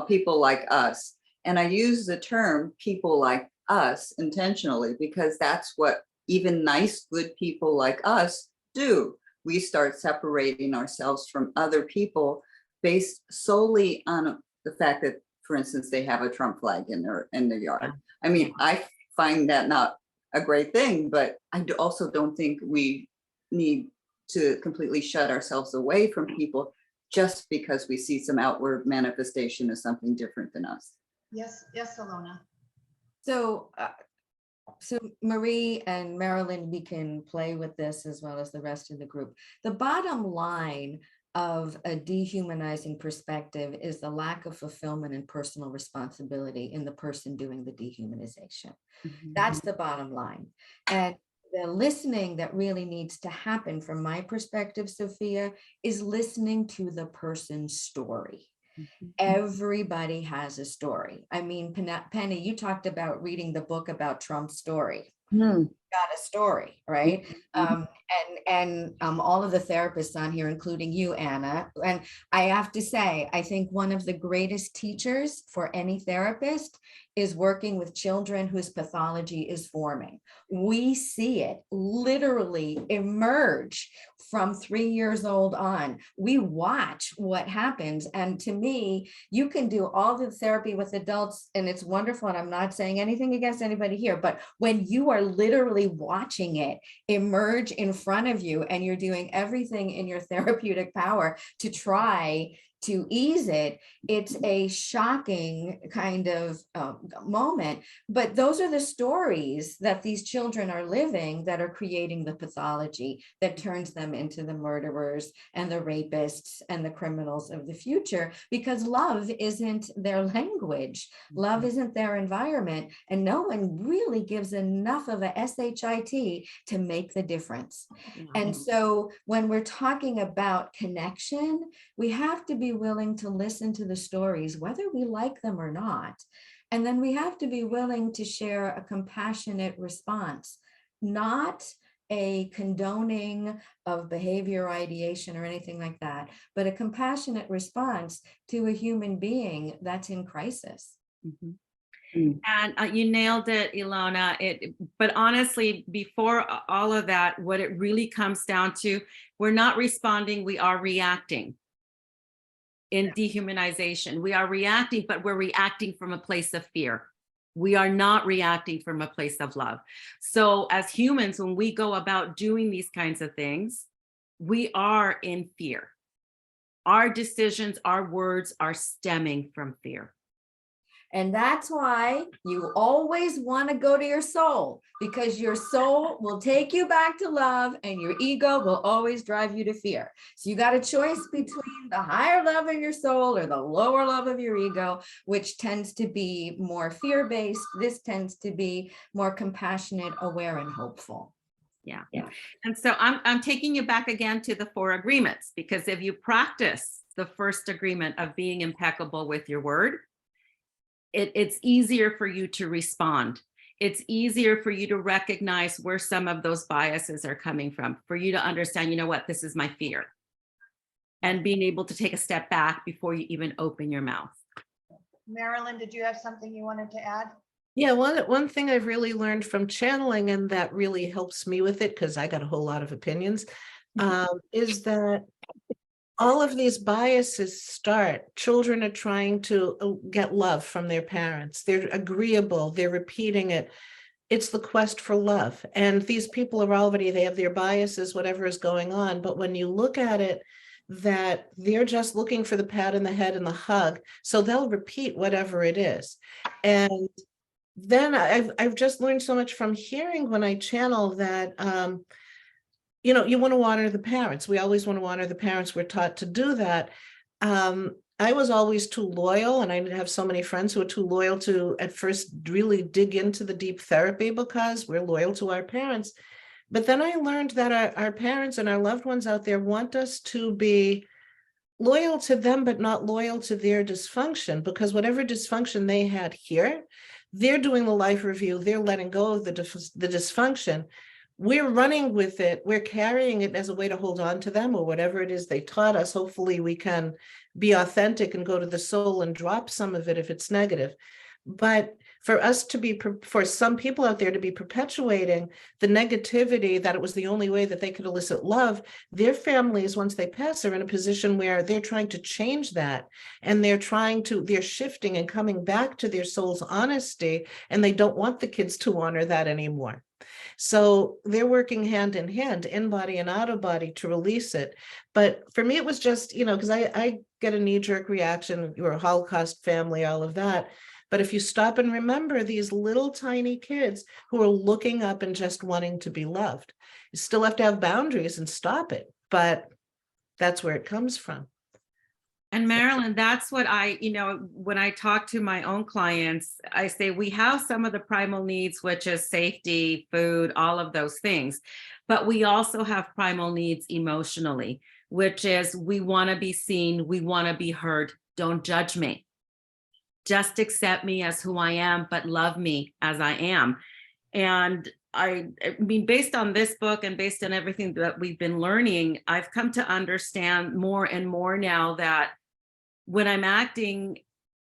people like us. And I use the term people like us intentionally, because that's what even nice, good people like us do. We start separating ourselves from other people based solely on the fact that, for instance, they have a Trump flag in their yard. I mean, I find that not a great thing, but I also don't think we need to completely shut ourselves away from people just because we see some outward manifestation of something different than us. Yes, yes, Ilona. So, so Marie and Marilyn, we can play with this as well as the rest of the group. The bottom line of a dehumanizing perspective is the lack of fulfillment and personal responsibility in the person doing the dehumanization. That's the bottom line. And the listening that really needs to happen from my perspective, Sophia, is listening to the person's story. Everybody has a story. I mean, Penny, you talked about reading the book about Trump's story. Got a story, right? And all of the therapists on here, including you, Anna. And I have to say, I think one of the greatest teachers for any therapist is working with children whose pathology is forming. We see it literally emerge from 3 years old on. We watch what happens. And to me, you can do all the therapy with adults and it's wonderful. And I'm not saying anything against anybody here, but when you are literally watching it emerge in front of you and you're doing everything in your therapeutic power to try to ease it, it's a shocking kind of moment. But those are the stories that these children are living that are creating the pathology that turns them into the murderers and the rapists and the criminals of the future, because love isn't their language. Love isn't their environment. And no one really gives enough of a SHIT to make the difference. And so when we're talking about connection, we have to be willing to listen to the stories, whether we like them or not. And then we have to be willing to share a compassionate response, not a condoning of behavior ideation or anything like that, but a compassionate response to a human being that's in crisis. And you nailed it, Ilona. But honestly, before all of that, what it really comes down to, we're not responding, we are reacting. In dehumanization, we are reacting, but we're reacting from a place of fear. We are not reacting from a place of love. So as humans, when we go about doing these kinds of things, we are in fear. Our decisions, our words are stemming from fear. And that's why you always want to go to your soul, because your soul will take you back to love and your ego will always drive you to fear. So you got a choice between the higher love of your soul or the lower love of your ego, which tends to be more fear-based. This tends to be more compassionate, aware, and hopeful. Yeah. And so I'm taking you back again to the 4 agreements, because if you practice the first agreement of being impeccable with your word, it's easier for you to respond. It's easier for you to recognize where some of those biases are coming from, for you to understand, you know what, this is my fear. And being able to take a step back before you even open your mouth. Marilyn, did you have something you wanted to add? Yeah, one thing I've really learned from channeling, and that really helps me with it, because I got a whole lot of opinions, is that all of these biases start. Children are trying to get love from their parents. They're agreeable, they're repeating it. It's the quest for love. And these people are already, they have their biases, whatever is going on. But when you look at it, that they're just looking for the pat on the head and the hug. So they'll repeat whatever it is. And then I've just learned so much from hearing when I channel that, you know, you want to honor the parents. We always want to honor the parents. We're taught to do that. I was always too loyal, and I have so many friends who are too loyal to at first really dig into the deep therapy because we're loyal to our parents. But then I learned that our parents and our loved ones out there want us to be loyal to them, but not loyal to their dysfunction, because whatever dysfunction they had here, they're doing the life review, they're letting go of the dysfunction. We're running with it, we're carrying it as a way to hold on to them, or whatever it is they taught us. Hopefully we can be authentic and go to the soul and drop some of it if it's negative. But for us to be, for some people out there to be perpetuating the negativity that it was the only way that they could elicit love, their families, once they pass, are in a position where they're trying to change that. And they're shifting and coming back to their soul's honesty, and they don't want the kids to honor that anymore. So they're working hand in hand, in body and out of body, to release it. But for me, it was just, because I get a knee-jerk reaction. You're a Holocaust family, all of that. But if you stop and remember these little tiny kids who are looking up and just wanting to be loved, you still have to have boundaries and stop it. But that's where it comes from. And Marilyn, that's what when I talk to my own clients, I say we have some of the primal needs, which is safety, food, all of those things. But we also have primal needs emotionally, which is we want to be seen, we want to be heard. Don't judge me. Just accept me as who I am, but love me as I am. And I mean, based on this book and based on everything that we've been learning, I've come to understand more and more now that when I'm acting,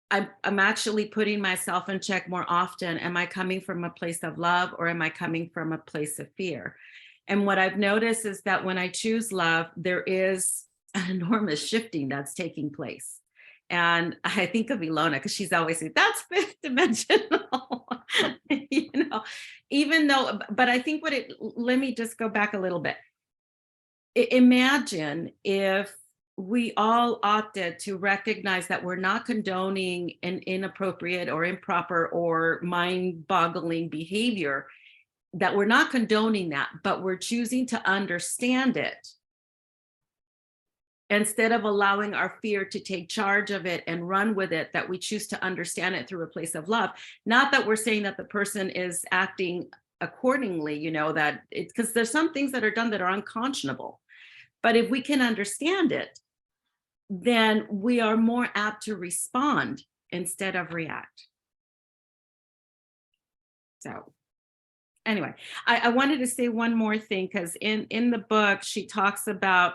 I'm actually putting myself in check more often. Am I coming from a place of love, or am I coming from a place of fear? And what I've noticed is that when I choose love, there is an enormous shifting that's taking place. And I think of Ilona, because she's always saying, that's fifth dimensional, even though, but I think let me just go back a little bit. Imagine if we all opted to recognize that we're not condoning an inappropriate or improper or mind-boggling behavior, that we're not condoning that, but we're choosing to understand it instead of allowing our fear to take charge of it and run with it, that we choose to understand it through a place of love. Not that we're saying that the person is acting accordingly, that it's because there's some things that are done that are unconscionable. But if we can understand it, then we are more apt to respond instead of react. So anyway, I wanted to say one more thing, because in the book, she talks about,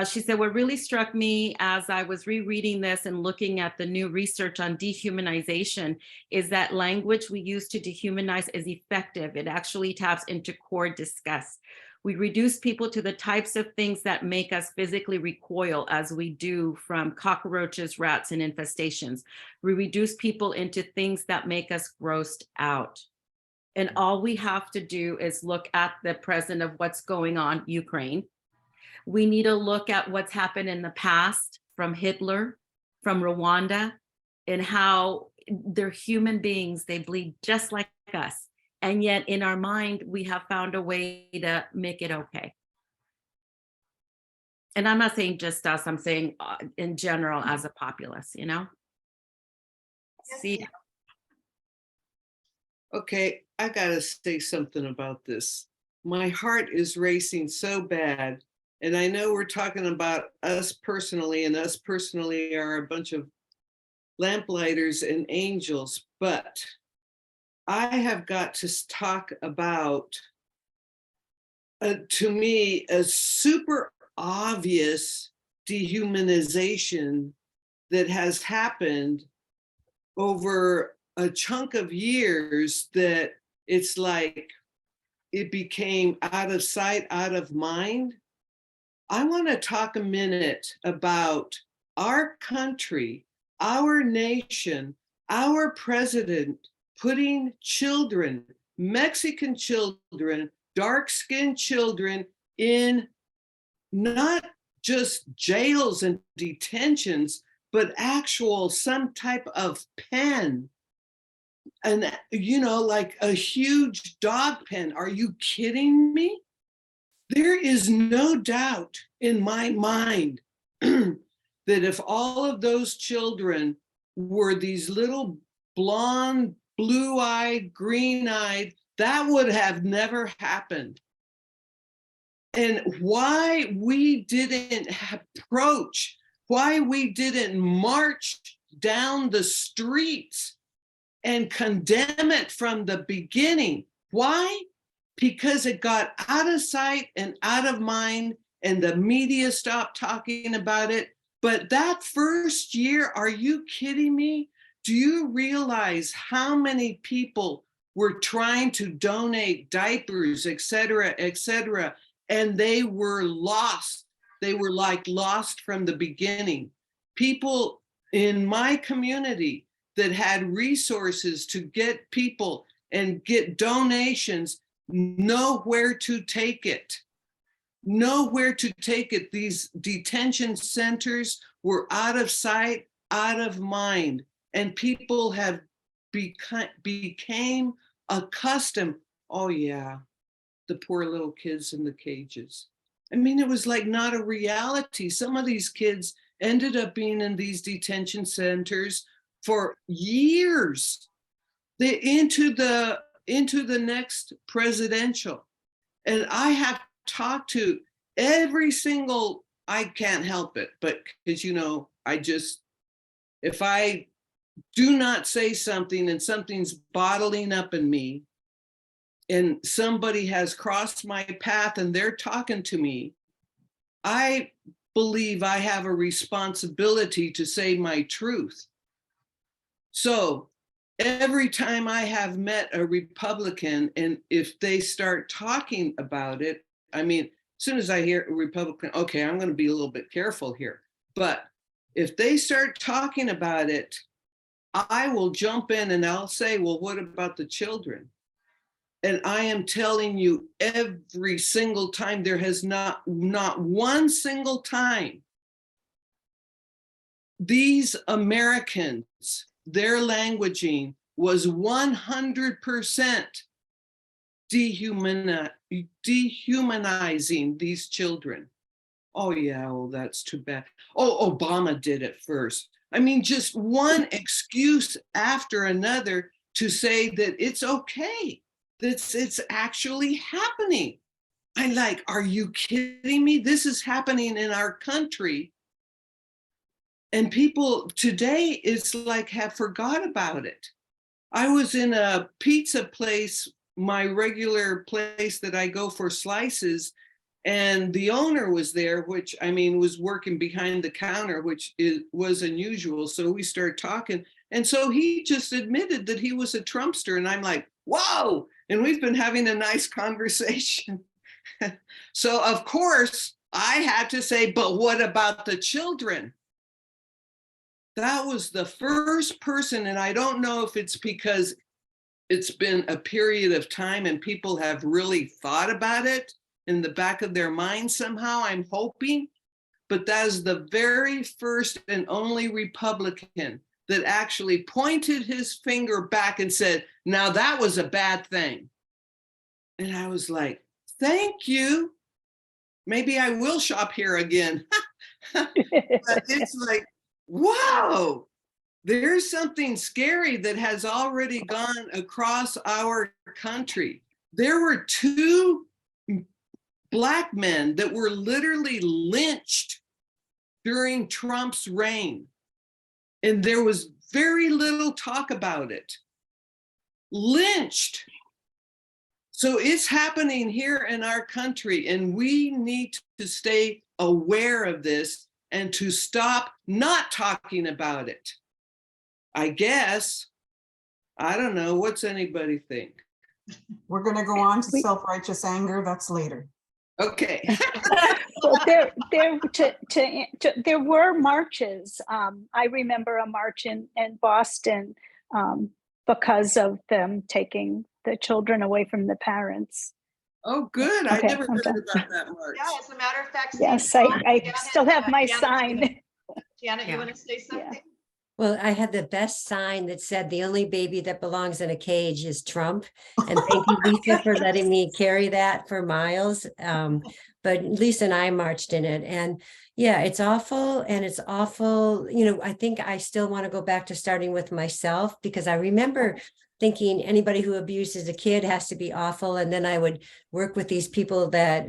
she said, what really struck me as I was rereading this and looking at the new research on dehumanization is that language we use to dehumanize is effective. It actually taps into core disgust. We reduce people to the types of things that make us physically recoil, as we do from cockroaches, rats, and infestations. We reduce people into things that make us grossed out. And all we have to do is look at the present of what's going on, Ukraine. We need to look at what's happened in the past, from Hitler, from Rwanda, and how they're human beings. They bleed just like us. And yet in our mind, we have found a way to make it okay. And I'm not saying just us, I'm saying in general as a populace, See. Okay, I gotta say something about this. My heart is racing so bad. And I know we're talking about us personally, and us personally are a bunch of lamplighters and angels, but I have got to talk about, to me, a super obvious dehumanization that has happened over a chunk of years, that it's like it became out of sight, out of mind. I want to talk a minute about our country, our nation, our president putting children, Mexican children, dark-skinned children, in not just jails and detentions, but actual some type of pen. And, like a huge dog pen. Are you kidding me? There is no doubt in my mind that if all of those children were these little blonde, blue-eyed, green-eyed, that would have never happened. And why we didn't approach, why we didn't march down the streets and condemn it from the beginning. Why? Because it got out of sight and out of mind, and the media stopped talking about it. But that first year, are you kidding me? Do you realize how many people were trying to donate diapers, et cetera, and they were lost? They were like lost from the beginning. People in my community that had resources to get people and get donations, nowhere to take it. Nowhere to take it. These detention centers were out of sight, out of mind, and people have became accustomed. Oh yeah, the poor little kids in the cages. I mean, it was like not a reality. Some of these kids ended up being in these detention centers for years. They into the next presidential. And I have talked to every single, I can't help it, but because, you know, if I do not say something and something's bottling up in me and somebody has crossed my path and they're talking to me, I believe I have a responsibility to say my truth. So every time I have met a Republican, and if they start talking about it, I mean, as soon as I hear a Republican, okay, I'm going to be a little bit careful here. But if they start talking about it, I will jump in and I'll say, well, what about the children? And I am telling you, every single time, there has not one single time these Americans, their languaging was 100% dehumanizing these children. Oh yeah, well, that's too bad. Oh, Obama did it first. I mean, just one excuse after another to say that it's okay, that it's actually happening. I'm like, are you kidding me? This is happening in our country. And people today, it's like have forgot about it. I was in a pizza place, my regular place that I go for slices, and the owner was there, which I mean, was working behind the counter, which was unusual. So we started talking. And so he just admitted that he was a Trumpster. And I'm like, whoa. And we've been having a nice conversation. So of course I had to say, but what about the children? That was the first person, and I don't know if it's because it's been a period of time and people have really thought about it in the back of their mind somehow, I'm hoping, but that is the very first and only Republican that actually pointed his finger back and said, now that was a bad thing. And I was like, thank you. Maybe I will shop here again. But it's like, wow, there's something scary that has already gone across our country. There were 2 Black men that were literally lynched during Trump's reign. And there was very little talk about it. Lynched. So it's happening here in our country, and we need to stay aware of this and to stop not talking about it. I guess, I don't know, what's anybody think? We're going to go on to self-righteous anger. That's later. Okay. Well, there were marches. I remember a march in Boston because of them taking the children away from the parents. Oh, good. I never heard about that march. Yeah, as a matter of fact. Yes, I still have my sign. Janet, you want to say something? Well, I had the best sign that said the only baby that belongs in a cage is Trump. And thank you, Lisa, for letting me carry that for miles. But Lisa and I marched in it. And yeah, it's awful. And it's awful. You know, I think I still want to go back to starting with myself, because I remember thinking anybody who abuses a kid has to be awful. And then I would work with these people that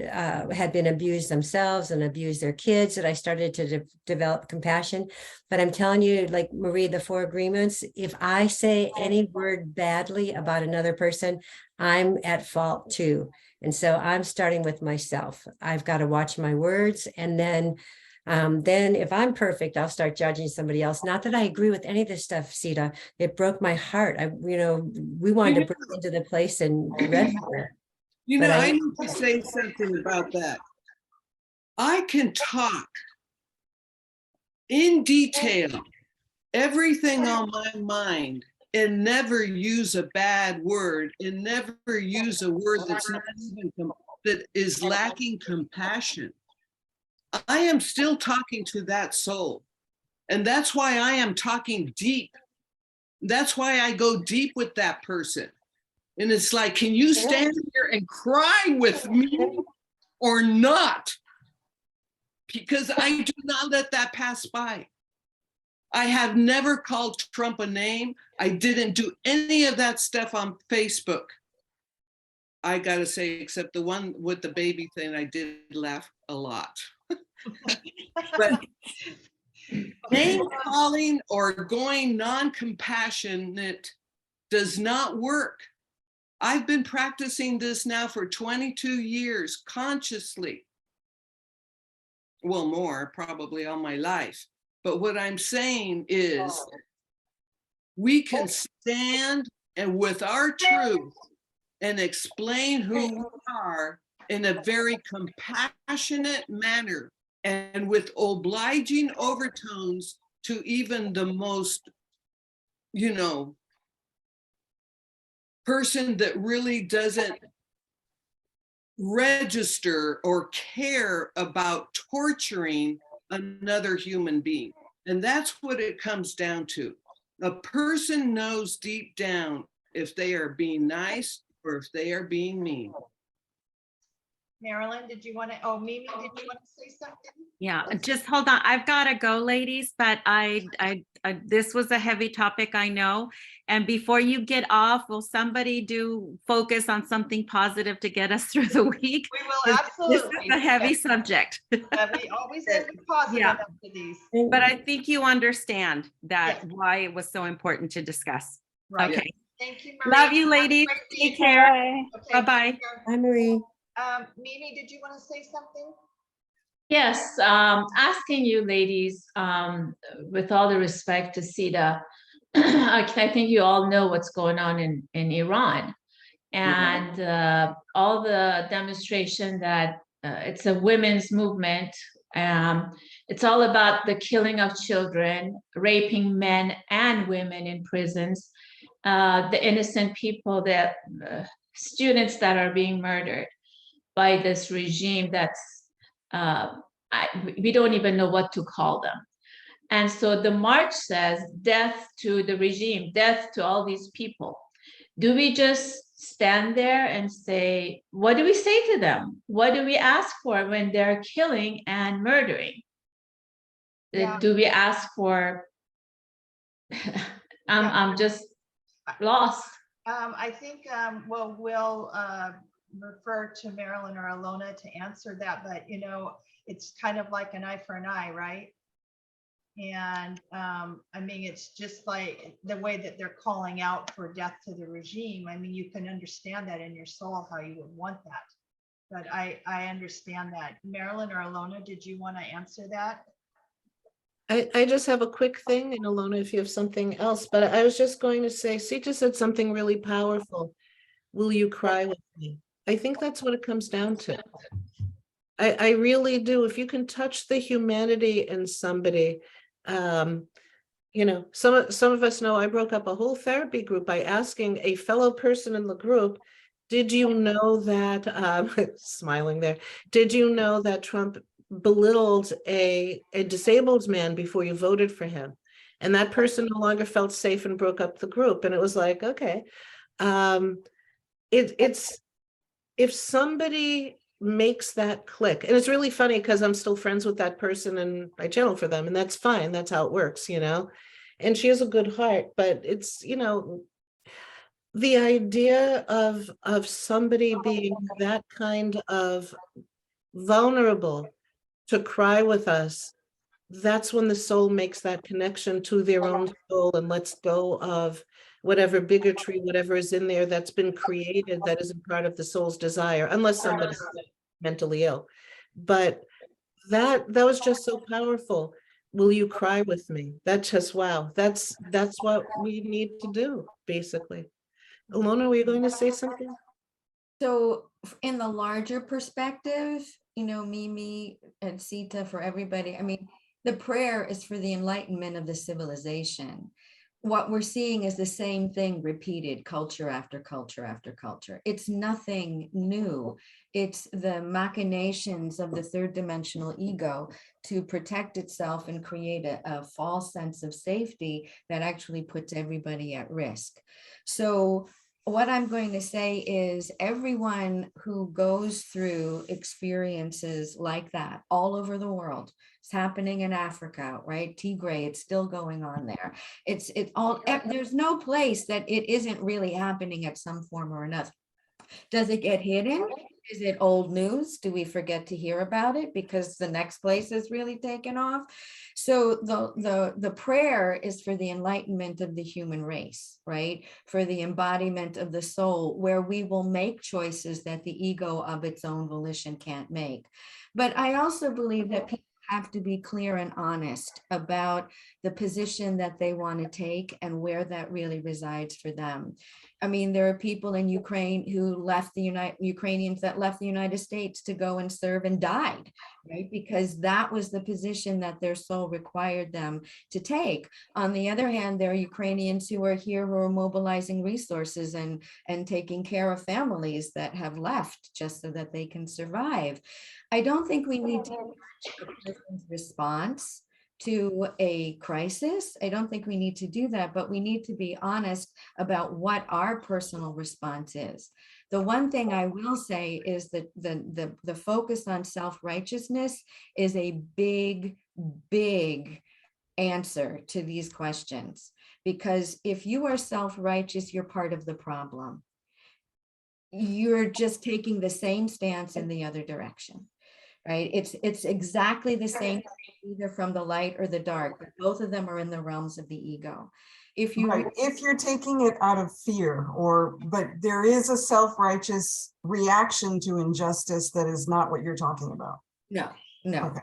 had been abused themselves and abused their kids, that I started to develop compassion. But I'm telling you, like Marie, the 4 agreements, if I say any word badly about another person, I'm at fault too. And so I'm starting with myself. I've got to watch my words. And then Then if I'm perfect, I'll start judging somebody else. Not that I agree with any of this stuff, Sita. It broke my heart. We wanted to break into the place and register. You But know, I- I need to say something about that. I can talk in detail everything on my mind and never use a bad word and never use a word that's not even that is lacking compassion. I am still talking to that soul. And that's why I am talking deep. That's why I go deep with that person. And it's like, can you stand here and cry with me or not? Because I do not let that pass by. I have never called Trump a name. I didn't do any of that stuff on Facebook. I gotta say, except the one with the baby thing, I did laugh a lot. But name calling or going non-compassionate does not work. I've been practicing this now for 22 years consciously. Well, more, probably all my life. But what I'm saying is we can stand and with our truth and explain who we are in a very compassionate manner and with obliging overtones to even the most, person that really doesn't register or care about torturing another human being. And that's what it comes down to. A person knows deep down if they are being nice or if they are being mean. Marilyn, did you want to, oh, Mimi, did you want to say something? Yeah, just hold on. I've got to go, ladies, but this was a heavy topic, I know. And before you get off, will somebody do focus on something positive to get us through the week? We will absolutely. This is a heavy subject. We always end with positive Yeah. after these. But I think you understand that Yes. why it was so important to discuss. Right. Okay. Thank you, Marie. Love you, ladies. Take care. Okay, Bye-bye. take care. Hi, Marie. Mimi, did you want to say something? Yes, asking you ladies, with all the respect to Sita, I think you all know what's going on in Iran. And all the demonstration that it's a women's movement. It's all about the killing of children, raping men and women in prisons, the innocent people, that students that are being murdered by this regime that's, we don't even know what to call them. And so the march says death to the regime, death to all these people. Do we just stand there and say, what do we say to them? What do we ask for when they're killing and murdering? Yeah. Do we ask for, I'm just lost. I think, well, we'll refer to Marilyn or Ilona to answer that, but it's kind of like an eye for an eye, right? And I mean, it's just like the way that they're calling out for death to the regime. I mean, you can understand that in your soul, how you would want that. But I understand that. Marilyn or Ilona, did you want to answer that? I just have a quick thing, and Ilona, if you have something else, but I was just going to say, Sita said something really powerful. Will you cry with me? I think that's what it comes down to. I really do. If you can touch the humanity in somebody, some of us know I broke up a whole therapy group by asking a fellow person in the group, did you know that, smiling there, did you know that Trump belittled a disabled man before you voted for him? And that person no longer felt safe and broke up the group. And it was like, okay, it's if somebody makes that click, and it's really funny because I'm still friends with that person and I channel for them, and that's fine. That's how it works, and she has a good heart, but it's, the idea of somebody being that kind of vulnerable to cry with us, that's when the soul makes that connection to their own soul and lets go of whatever bigotry, whatever is in there that's been created that isn't part of the soul's desire, unless somebody's mentally ill. But That was just so powerful. Will you cry with me? That just, wow, that's what we need to do, basically. Ilona, were you going to say something? So in the larger perspective, Mimi and Sita, for everybody, I mean, the prayer is for the enlightenment of the civilization. What we're seeing is the same thing repeated culture after culture after culture. It's nothing new. It's the machinations of the third dimensional ego to protect itself and create a false sense of safety that actually puts everybody at risk. So what I'm going to say is everyone who goes through experiences like that all over the world, it's happening in Africa, right? Tigray, it's still going on there. It's all, there's no place that it isn't really happening at some form or another. Does it get hidden? Is it old news? Do we forget to hear about it because the next place is really taken off? So the prayer is for the enlightenment of the human race, right? For the embodiment of the soul, where we will make choices that the ego of its own volition can't make. But I also believe that people have to be clear and honest about the position that they want to take and where that really resides for them. I mean, there are people in Ukraine who left Ukrainians that left the United States to go and serve and died, right? Because that was the position that their soul required them to take. On the other hand, there are Ukrainians who are here who are mobilizing resources and taking care of families that have left just so that they can survive. I don't think we need to judge a person's response to a crisis. I don't think we need to do that, but we need to be honest about what our personal response is. The one thing I will say is that the focus on self-righteousness is a big, big answer to these questions. Because if you are self-righteous, you're part of the problem. You're just taking the same stance in the other direction. Right? It's exactly the same, either from the light or the dark, but both of them are in the realms of the ego. If you Right, if you're taking it out of fear, but there is a self-righteous reaction to injustice that is not what you're talking about. No, no. Okay.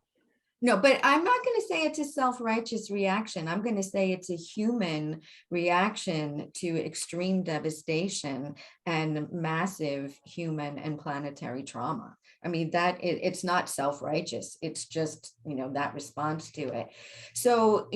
No, but I'm not going to say it's a self-righteous reaction. I'm going to say it's a human reaction to extreme devastation and massive human and planetary trauma. I mean, it's not self-righteous. It's just, that response to it. So,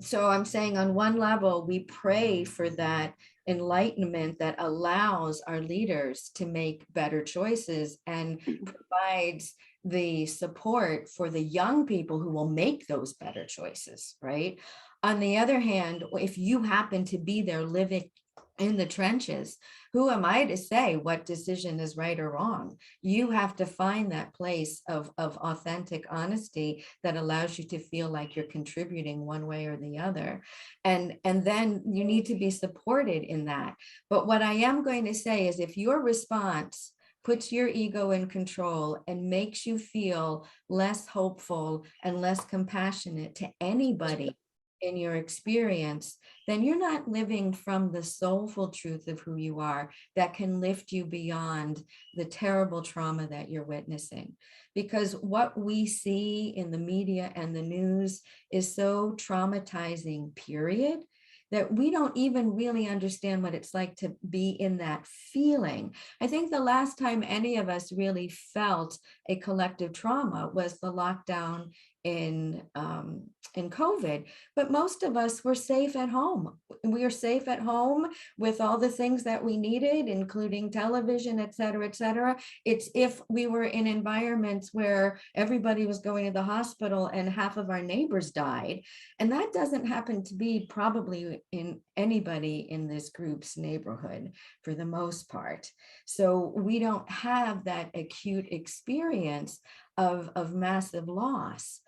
so I'm saying on one level, we pray for that enlightenment that allows our leaders to make better choices and provides the support for the young people who will make those better choices, right? On the other hand, if you happen to be there living in the trenches, who am I to say what decision is right or wrong? You have to find that place of authentic honesty that allows you to feel like you're contributing one way or the other. And then you need to be supported in that. But what I am going to say is if your response puts your ego in control and makes you feel less hopeful and less compassionate to anybody in your experience, then you're not living from the soulful truth of who you are that can lift you beyond the terrible trauma that you're witnessing. Because what we see in the media and the news is so traumatizing, period, that we don't even really understand what it's like to be in that feeling. I think the last time any of us really felt a collective trauma was the lockdown in COVID, but most of us were safe at home. We were safe at home with all the things that we needed, including television, et cetera, et cetera. It's if we were in environments where everybody was going to the hospital and half of our neighbors died. And that doesn't happen to be probably in anybody in this group's neighborhood for the most part. So we don't have that acute experience of massive loss.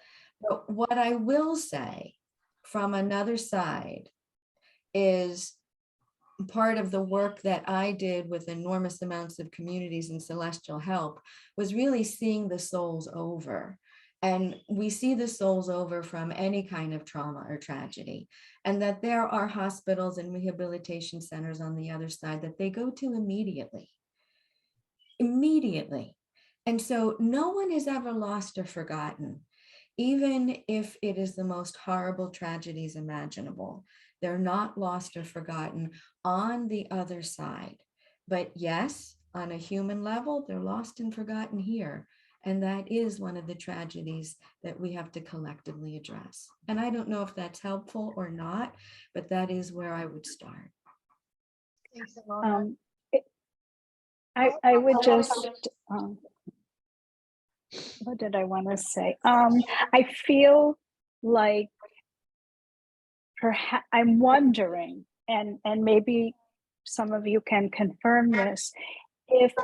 But what I will say from another side is part of the work that I did with enormous amounts of communities in Celestial Help was really seeing the souls over. And we see the souls over from any kind of trauma or tragedy, and that there are hospitals and rehabilitation centers on the other side that they go to immediately. And so no one is ever lost or forgotten, even if it is the most horrible tragedies imaginable. They're not lost or forgotten on the other side. But yes, on a human level, they're lost and forgotten here. And that is one of the tragedies that we have to collectively address. And I don't know if that's helpful or not, but that is where I would start. Thanks, Ilona. I would just, what did I want to say? I feel like perhaps I'm wondering, and maybe some of you can confirm this, if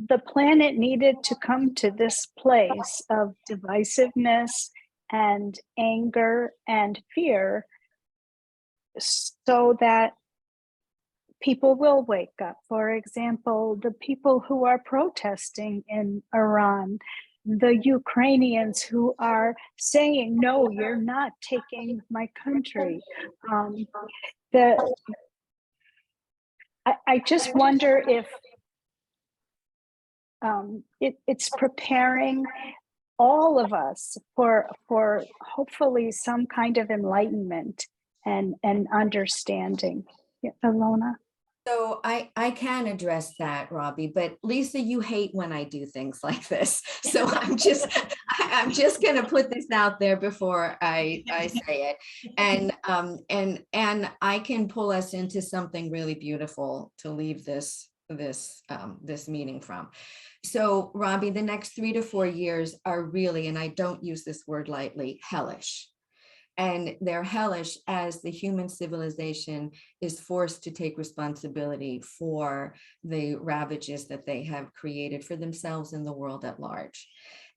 the planet needed to come to this place of divisiveness and anger and fear so that people will wake up. For example, the people who are protesting in Iran, the Ukrainians who are saying, no, you're not taking my country. I just wonder if it's preparing all of us for hopefully some kind of enlightenment and understanding. Yeah, Ilona? So I can address that, Robbie, but Lisa, you hate when I do things like this. So I'm just going to put this out there before I say it. And I can pull us into something really beautiful to leave this meeting from. So Robbie, the next 3 to 4 years are really, and I don't use this word lightly, hellish. And they're hellish as the human civilization is forced to take responsibility for the ravages that they have created for themselves and the world at large.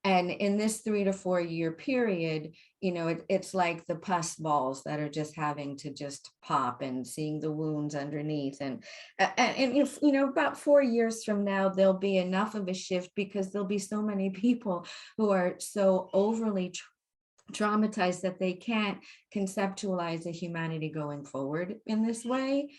And in this 3 to 4 year period, you know, it's like the pus balls that are just having to just pop and seeing the wounds underneath. And if, you know, about 4 years from now, there'll be enough of a shift because there'll be so many people who are so overly traumatized that they can't conceptualize a humanity going forward in this way.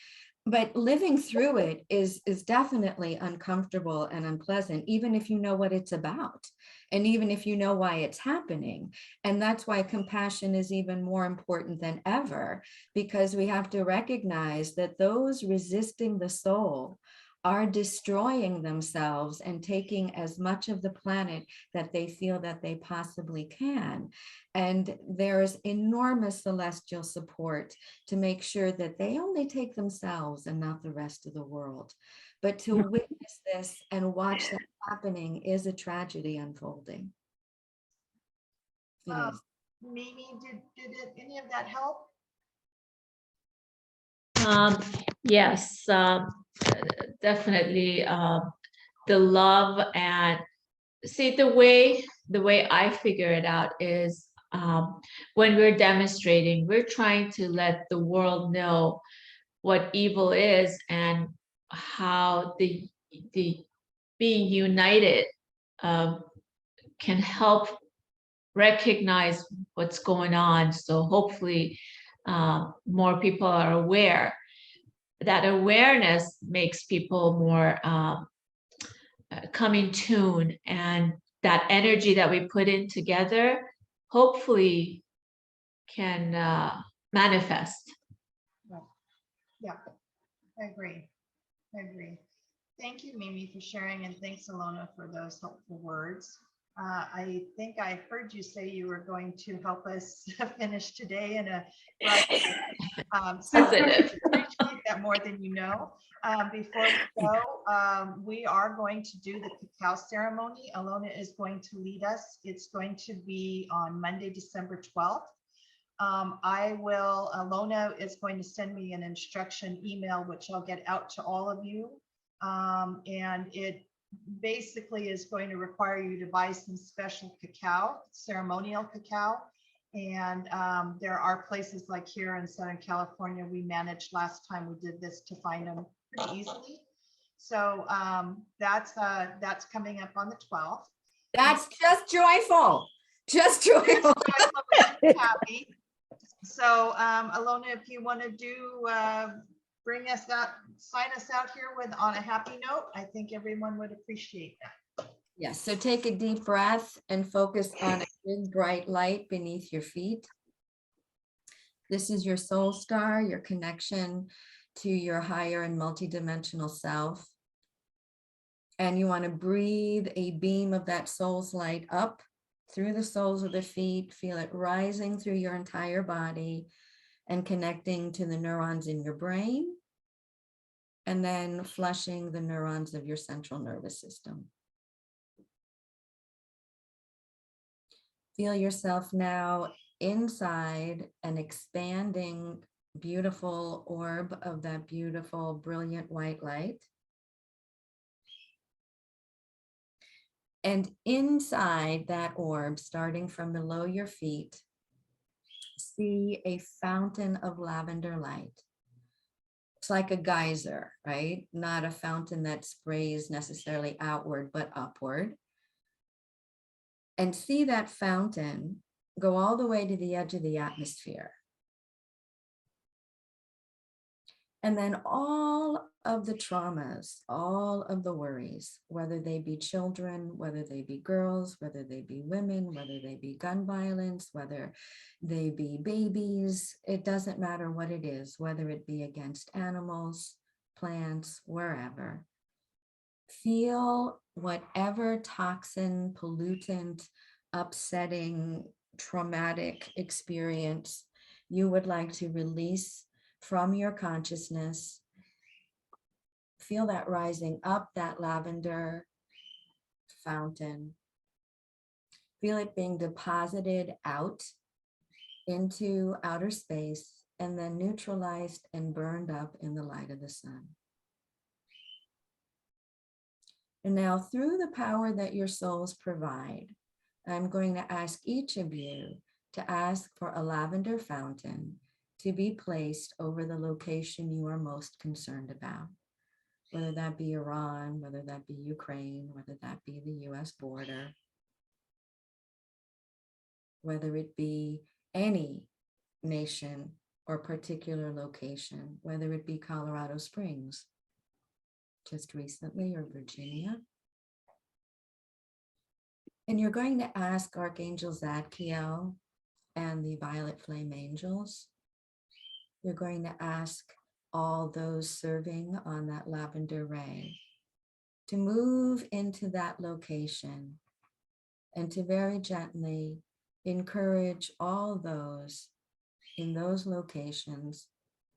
But living through it is definitely uncomfortable and unpleasant, even if you know what it's about, and even if you know why it's happening. And that's why compassion is even more important than ever, because we have to recognize that those resisting the soul are destroying themselves and taking as much of the planet that they feel that they possibly can. And there's enormous celestial support to make sure that they only take themselves and not the rest of the world. But to witness this and watch that happening is a tragedy unfolding. It is. Mimi, did any of that help? Yes, definitely. The love and see the way I figure it out is when we're demonstrating, we're trying to let the world know what evil is and how the being united can help recognize what's going on. So hopefully more people are aware. That awareness makes people more come in tune, and that energy that we put in together hopefully can manifest. Yeah, I agree. Thank you, Mimi, for sharing, and thanks, Ilona, for those helpful words. I think I heard you say you were going to help us finish today in a so I appreciate that more than you know. Before we go, we are going to do the cacao ceremony. Ilona is going to lead us. It's going to be on Monday, December 12th. Ilona is going to send me an instruction email, which I'll get out to all of you. And it basically is going to require you to buy some special cacao, ceremonial cacao. And there are places like here in Southern California, we managed last time we did this to find them pretty easily. So that's coming up on the 12th. That's just joyful. Just joyful. Happy. So Ilona, if you want to do bring us out, sign us out here with on a happy note, I think everyone would appreciate that. Yes, so take a deep breath and focus on a big bright light beneath your feet. This is your soul star, your connection to your higher and multidimensional self. And you want to breathe a beam of that soul's light up through the soles of the feet, feel it rising through your entire body and connecting to the neurons in your brain, and then flushing the neurons of your central nervous system. Feel yourself now inside an expanding, beautiful orb of that beautiful, brilliant white light. And inside that orb, starting from below your feet, see a fountain of lavender light. It's like a geyser, right? Not a fountain that sprays necessarily outward, but upward. And see that fountain go all the way to the edge of the atmosphere. And then all of the traumas, all of the worries, whether they be children, whether they be girls, whether they be women, whether they be gun violence, whether they be babies, it doesn't matter what it is, whether it be against animals, plants, wherever. Feel whatever toxin, pollutant, upsetting, traumatic experience you would like to release from your consciousness. Feel that rising up that lavender fountain. Feel it being deposited out into outer space and then neutralized and burned up in the light of the sun. And now, through the power that your souls provide, I'm going to ask each of you to ask for a lavender fountain to be placed over the location you are most concerned about, whether that be Iran, whether that be Ukraine, whether that be the US border, whether it be any nation or particular location, whether it be Colorado Springs, just recently, or Virginia. And you're going to ask Archangel Zadkiel and the Violet Flame Angels. You're going to ask all those serving on that lavender ray to move into that location and to very gently encourage all those in those locations.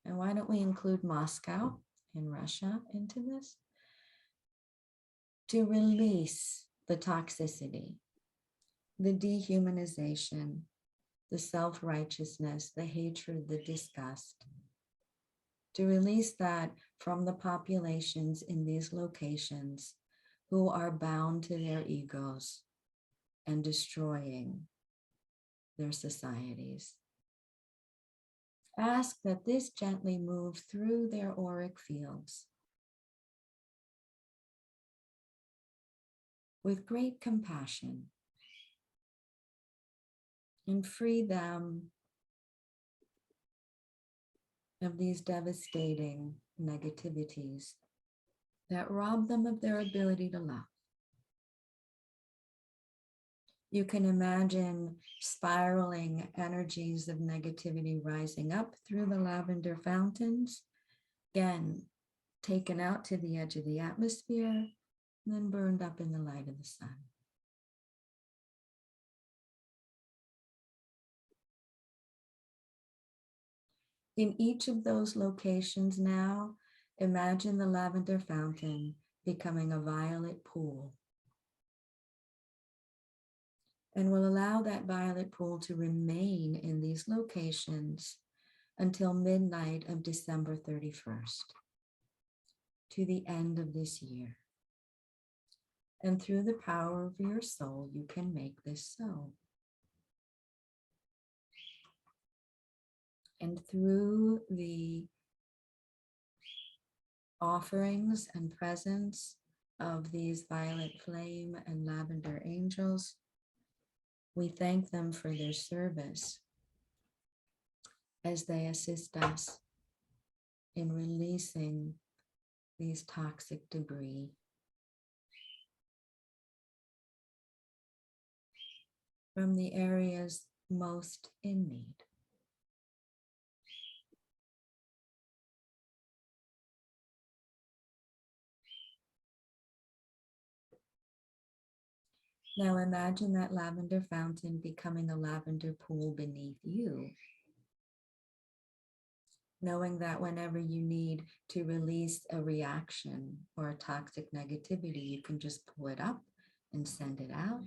And why don't we include Moscow in Russia into this? To release the toxicity, the dehumanization, the self-righteousness, the hatred, the disgust, to release that from the populations in these locations who are bound to their egos and destroying their societies. Ask that this gently move through their auric fields with great compassion and free them of these devastating negativities that rob them of their ability to love. You can imagine spiraling energies of negativity rising up through the lavender fountains, again, taken out to the edge of the atmosphere, and then burned up in the light of the sun. In each of those locations now, imagine the lavender fountain becoming a violet pool. And we'll allow that violet pool to remain in these locations until midnight of December 31st, to the end of this year. And through the power of your soul, you can make this so. And through the offerings and presence of these violet flame and lavender angels, we thank them for their service as they assist us in releasing these toxic debris from the areas most in need. Now imagine that lavender fountain becoming a lavender pool beneath you. Knowing that whenever you need to release a reaction or a toxic negativity, you can just pull it up and send it out.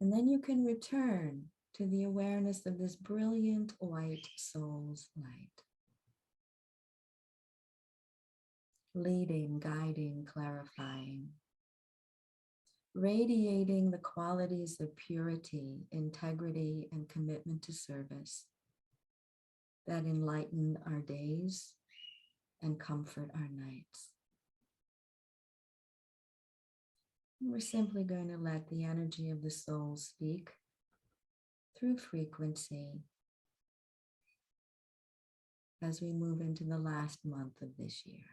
And then you can return to the awareness of this brilliant white soul's light. Leading, guiding, clarifying. Radiating the qualities of purity, integrity, and commitment to service that enlighten our days and comfort our nights. We're simply going to let the energy of the soul speak through frequency as we move into the last month of this year.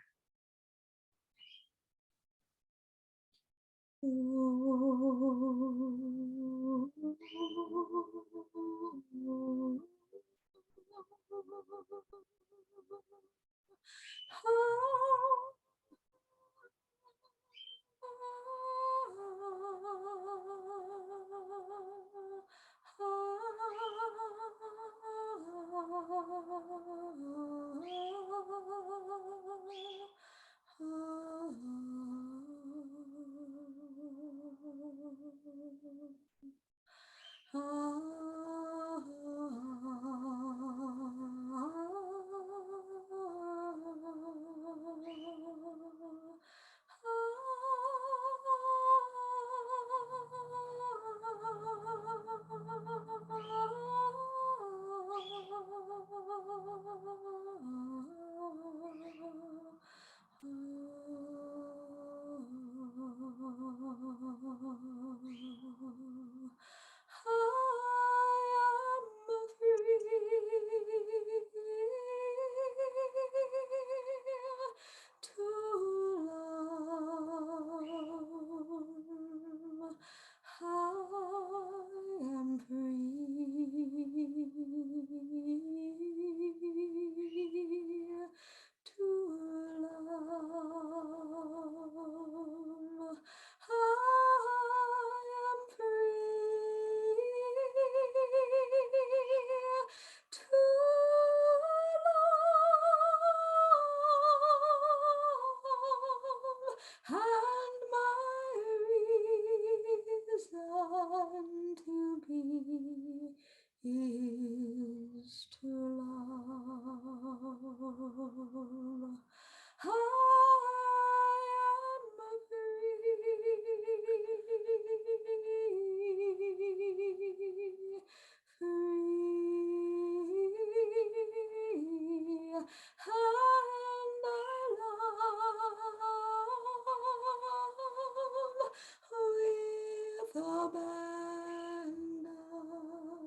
Is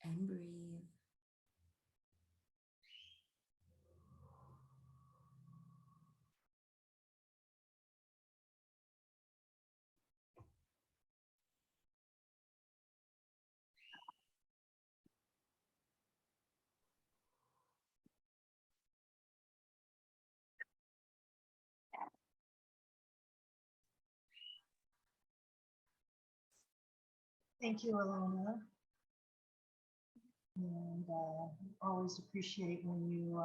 and breathe. Thank you, Ilona. And always appreciate when you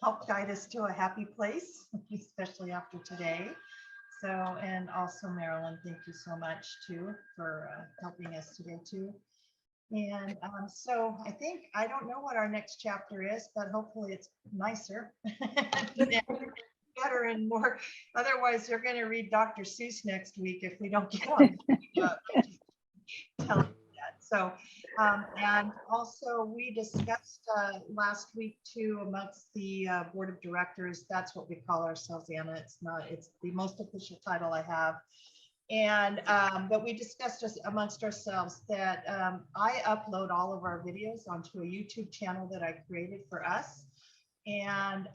help guide us to a happy place, especially after today. So, and also Marilyn, thank you so much too for helping us today too. And so I think, I don't know what our next chapter is, but hopefully it's nicer. Better and more. Otherwise, you're going to read Dr. Seuss next week if we don't get on. Tell you that. So, and also we discussed last week too amongst the board of directors. That's what we call ourselves, Anna. It's not. It's the most official title I have. And but we discussed just amongst ourselves that I upload all of our videos onto a YouTube channel that I created for us. And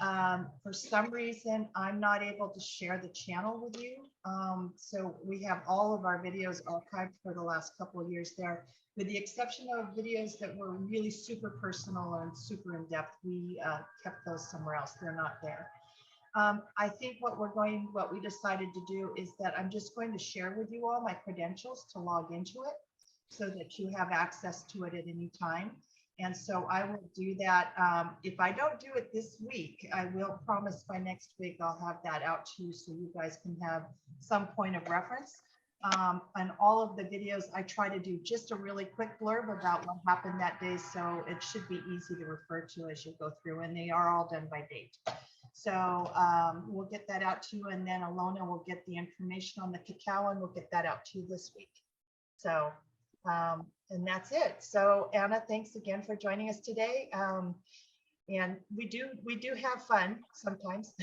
for some reason, I'm not able to share the channel with you. So we have all of our videos archived for the last couple of years there, with the exception of videos that were really super personal and super in depth. We kept those somewhere else. They're not there. I think what we decided to do is that I'm just going to share with you all my credentials to log into it so that you have access to it at any time. And so I will do that. If I don't do it this week, I will promise by next week, I'll have that out to you so you guys can have some point of reference. And all of the videos, I try to do just a really quick blurb about what happened that day. So it should be easy to refer to as you go through, and they are all done by date. So we'll get that out to you, and then Ilona will get the information on the cacao, and we'll get that out to you this week. So, and that's it. So Anna, thanks again for joining us today. And we do have fun sometimes.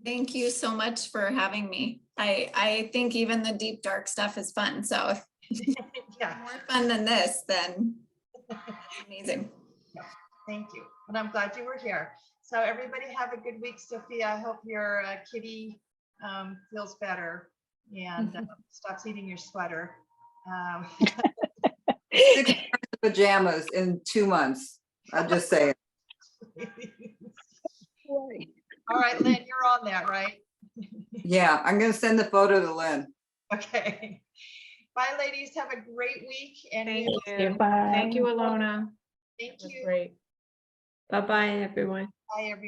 Thank you so much for having me. I think even the deep, dark stuff is fun. So yeah, more fun than this, then it's amazing. Yeah, thank you. And I'm glad you were here. So everybody have a good week. Sophia, I hope your kitty feels better and stops eating your sweater. 6 pairs of pajamas in 2 months. I'm just saying. All right, Lynn, you're on that, right? Yeah, I'm going to send the photo to Lynn. Okay. Bye, ladies. Have a great week. And Thank you. Thank you, Ilona. Thank That's you. great. Bye-bye, everyone. Bye, everyone.